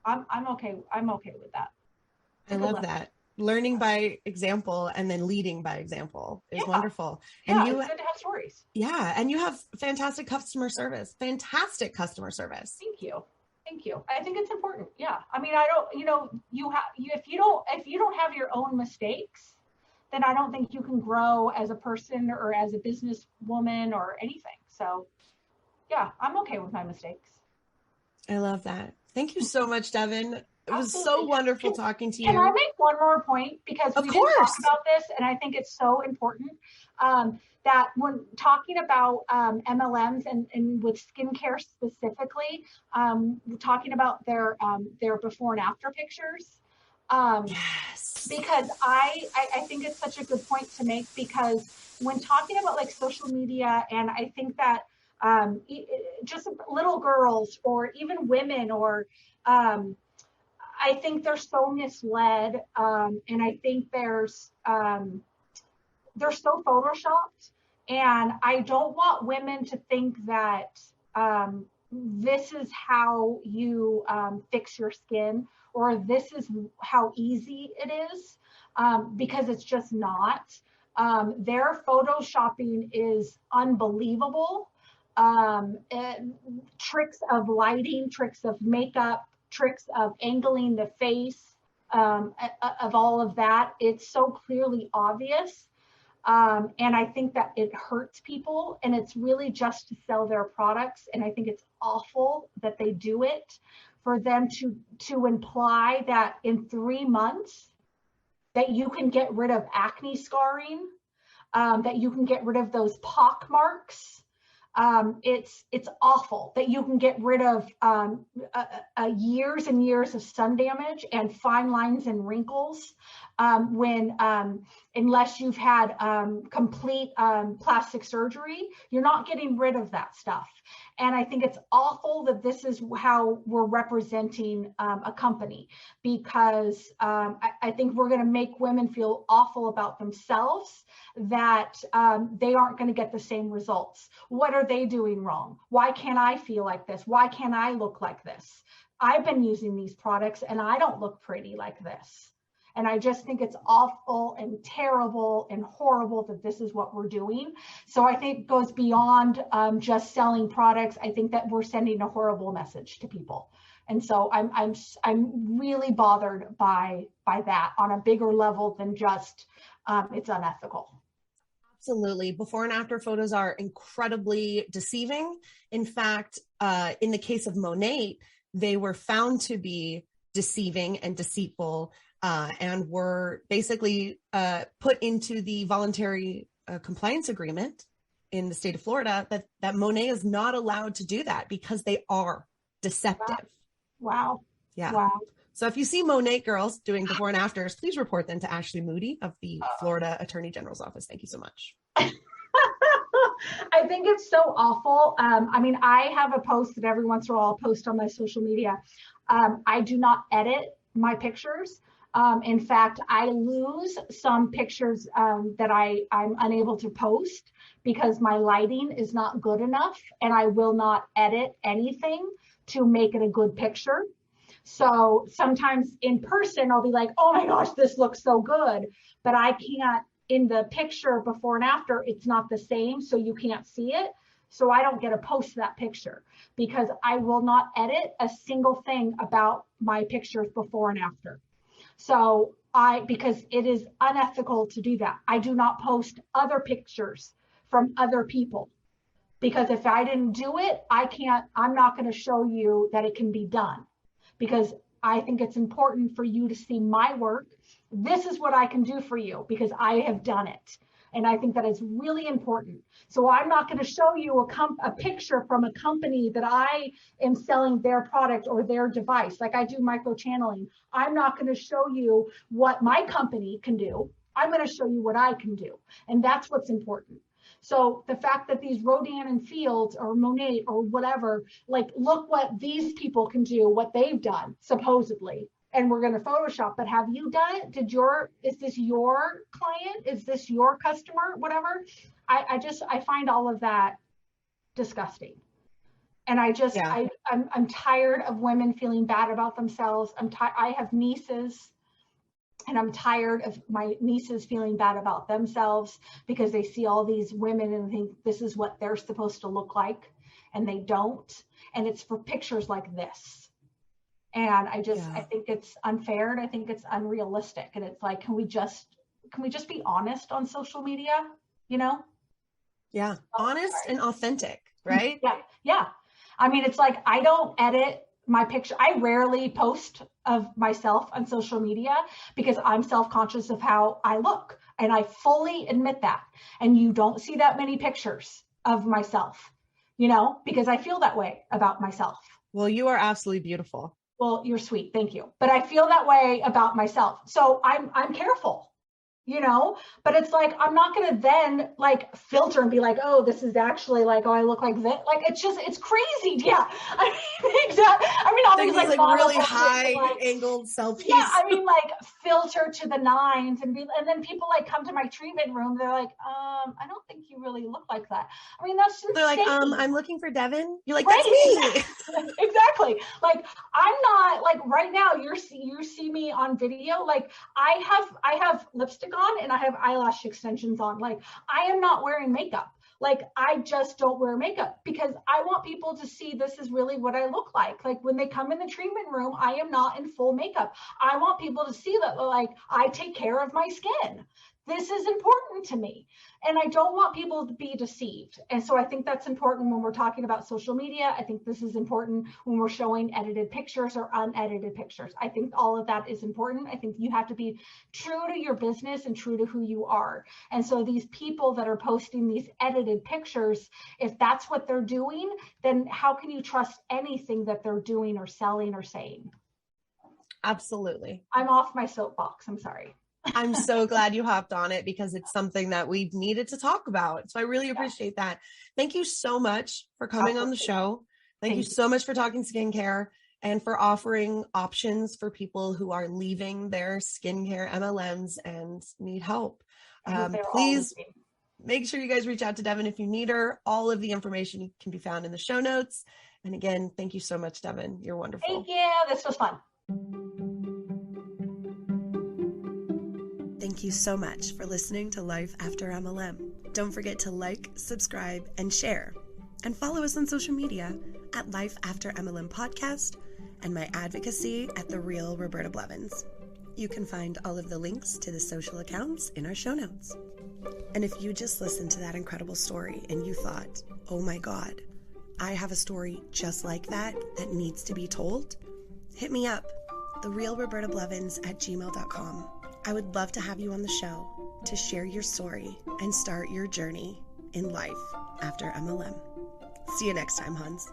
Speaker 3: I'm okay. I'm okay with that.
Speaker 2: I love that. Learning by example and then leading by example is wonderful.
Speaker 3: Yeah,
Speaker 2: and
Speaker 3: it's good to have stories.
Speaker 2: Yeah. And you have fantastic customer service. Thank you.
Speaker 3: I think it's important. Yeah. I don't, if you don't have your own mistakes, then I don't think you can grow as a person or as a businesswoman or anything. So yeah, I'm okay with my mistakes.
Speaker 2: I love that. Thank you so much, Devyn. It was so wonderful talking to you.
Speaker 3: Can I make one more point? Because we didn't talk about this, and I think it's so important that when talking about MLMs and with skincare specifically, talking about their before and after pictures.
Speaker 2: Yes.
Speaker 3: Because I think it's such a good point to make, because when talking about like social media, and I think that just little girls or even women or I think they're so misled, and I think they're so photoshopped, and I don't want women to think that this is how you fix your skin, or this is how easy it is, because it's just not. Their photoshopping is unbelievable. Tricks of lighting, tricks of makeup, tricks of angling the face, of all of that. It's so clearly obvious. And I think that it hurts people, and it's really just to sell their products. And I think it's awful that they do it, for them to imply that in 3 months that you can get rid of acne scarring, that you can get rid of those pock marks. It's awful that you can get rid of years and years of sun damage and fine lines and wrinkles. Unless you've had complete plastic surgery, you're not getting rid of that stuff. And I think it's awful that this is how we're representing a company, because I think we're going to make women feel awful about themselves, that they aren't going to get the same results. What are they doing wrong? Why can't I feel like this? Why can't I look like this? I've been using these products and I don't look pretty like this. And I just think it's awful and terrible and horrible that this is what we're doing. So I think it goes beyond just selling products. I think that we're sending a horrible message to people. And so I'm really bothered by that on a bigger level than just it's unethical.
Speaker 2: Absolutely. Before and after photos are incredibly deceiving. In fact, in the case of Monat, they were found to be deceiving and deceitful, and were basically put into the voluntary compliance agreement in the state of Florida that Monat is not allowed to do that because they are deceptive.
Speaker 3: Wow.
Speaker 2: Yeah.
Speaker 3: Wow.
Speaker 2: So if you see Monat girls doing before and afters, please report them to Ashley Moody of the Florida Attorney General's office. Thank you so much.
Speaker 3: I think it's so awful. I mean, I have a post that every once in a while I'll post on my social media. I do not edit my pictures. In fact, I lose some pictures that I'm unable to post because my lighting is not good enough, and I will not edit anything to make it a good picture. So sometimes in person, I'll be like, oh my gosh, this looks so good, but I can't, in the picture before and after, it's not the same, so you can't see it. So I don't get to post that picture because I will not edit a single thing about my pictures before and after. So because it is unethical to do that. I do not post other pictures from other people, because if I didn't do it, I'm not going to show you that it can be done, because I think it's important for you to see my work. This is what I can do for you because I have done it. And I think that is really important. So I'm not going to show you a picture from a company that I am selling their product or their device. Like I do micro channeling. I'm not going to show you what my company can do. I'm going to show you what I can do. And that's what's important. So the fact that these Rodan and Fields or Monat or whatever, like, look what these people can do, what they've done, supposedly, and we're going to Photoshop, but have you done it? Is this your client? Is this your customer? Whatever. I find all of that disgusting. And I'm tired of women feeling bad about themselves. I have nieces, and I'm tired of my nieces feeling bad about themselves because they see all these women and think this is what they're supposed to look like, and they don't. And it's for pictures like this. And I think it's unfair, and I think it's unrealistic. And it's like, can we just be honest on social media? You know?
Speaker 2: Yeah. Honest and authentic, right?
Speaker 3: Yeah. I mean, it's like, I don't edit my picture. I rarely post of myself on social media because I'm self-conscious of how I look. And I fully admit that. And you don't see that many pictures of myself, because I feel that way about myself.
Speaker 2: Well, you are absolutely beautiful.
Speaker 3: Well, you're sweet. Thank you. But I feel that way about myself. So I'm careful, but it's like, I'm not going to then like filter and be like, oh, this is actually like, oh, I look like this. Like, it's crazy. Yeah. I mean, exactly. I mean, all these like
Speaker 2: really high angled selfies.
Speaker 3: Yeah. I mean, like filter to the nines and then people like come to my treatment room. They're like, I don't think you really look like that. I mean, that's insane.
Speaker 2: They're like, I'm looking for Devyn. You're like,
Speaker 3: right.
Speaker 2: That's me.
Speaker 3: Exactly. Like, I'm not like right now, you see me on video. Like I have lipstick on and I have eyelash extensions on. Like I am not wearing makeup. Like I just don't wear makeup because I want people to see this is really what I look like. Like when they come in the treatment room, I am not in full makeup. I want people to see that like I take care of my skin. This is important to me. And I don't want people to be deceived. And so I think that's important when we're talking about social media. I think this is important when we're showing edited pictures or unedited pictures. I think all of that is important. I think you have to be true to your business and true to who you are. And so these people that are posting these edited pictures, if that's what they're doing, then how can you trust anything that they're doing or selling or saying?
Speaker 2: Absolutely.
Speaker 3: I'm off my soapbox. I'm sorry.
Speaker 2: I'm so glad you hopped on it because it's something that we needed to talk about. So I really appreciate that. Thank you so much for coming on the show. Thank you so much for talking skincare and for offering options for people who are leaving their skincare MLMs and need help. Please make sure you guys reach out to Devyn if you need her. All of the information can be found in the show notes. And again, thank you so much, Devyn. You're wonderful.
Speaker 3: Thank you. This was fun.
Speaker 1: Thank you so much for listening to Life After MLM. Don't forget to like, subscribe, and share. And follow us on social media at Life After MLM Podcast and my advocacy at The Real Roberta Blevins. You can find all of the links to the social accounts in our show notes. And if you just listened to that incredible story and you thought, oh my God, I have a story just like that needs to be told, hit me up, therealrobertablevins@gmail.com. I would love to have you on the show to share your story and start your journey in life after MLM. See you next time, Huns.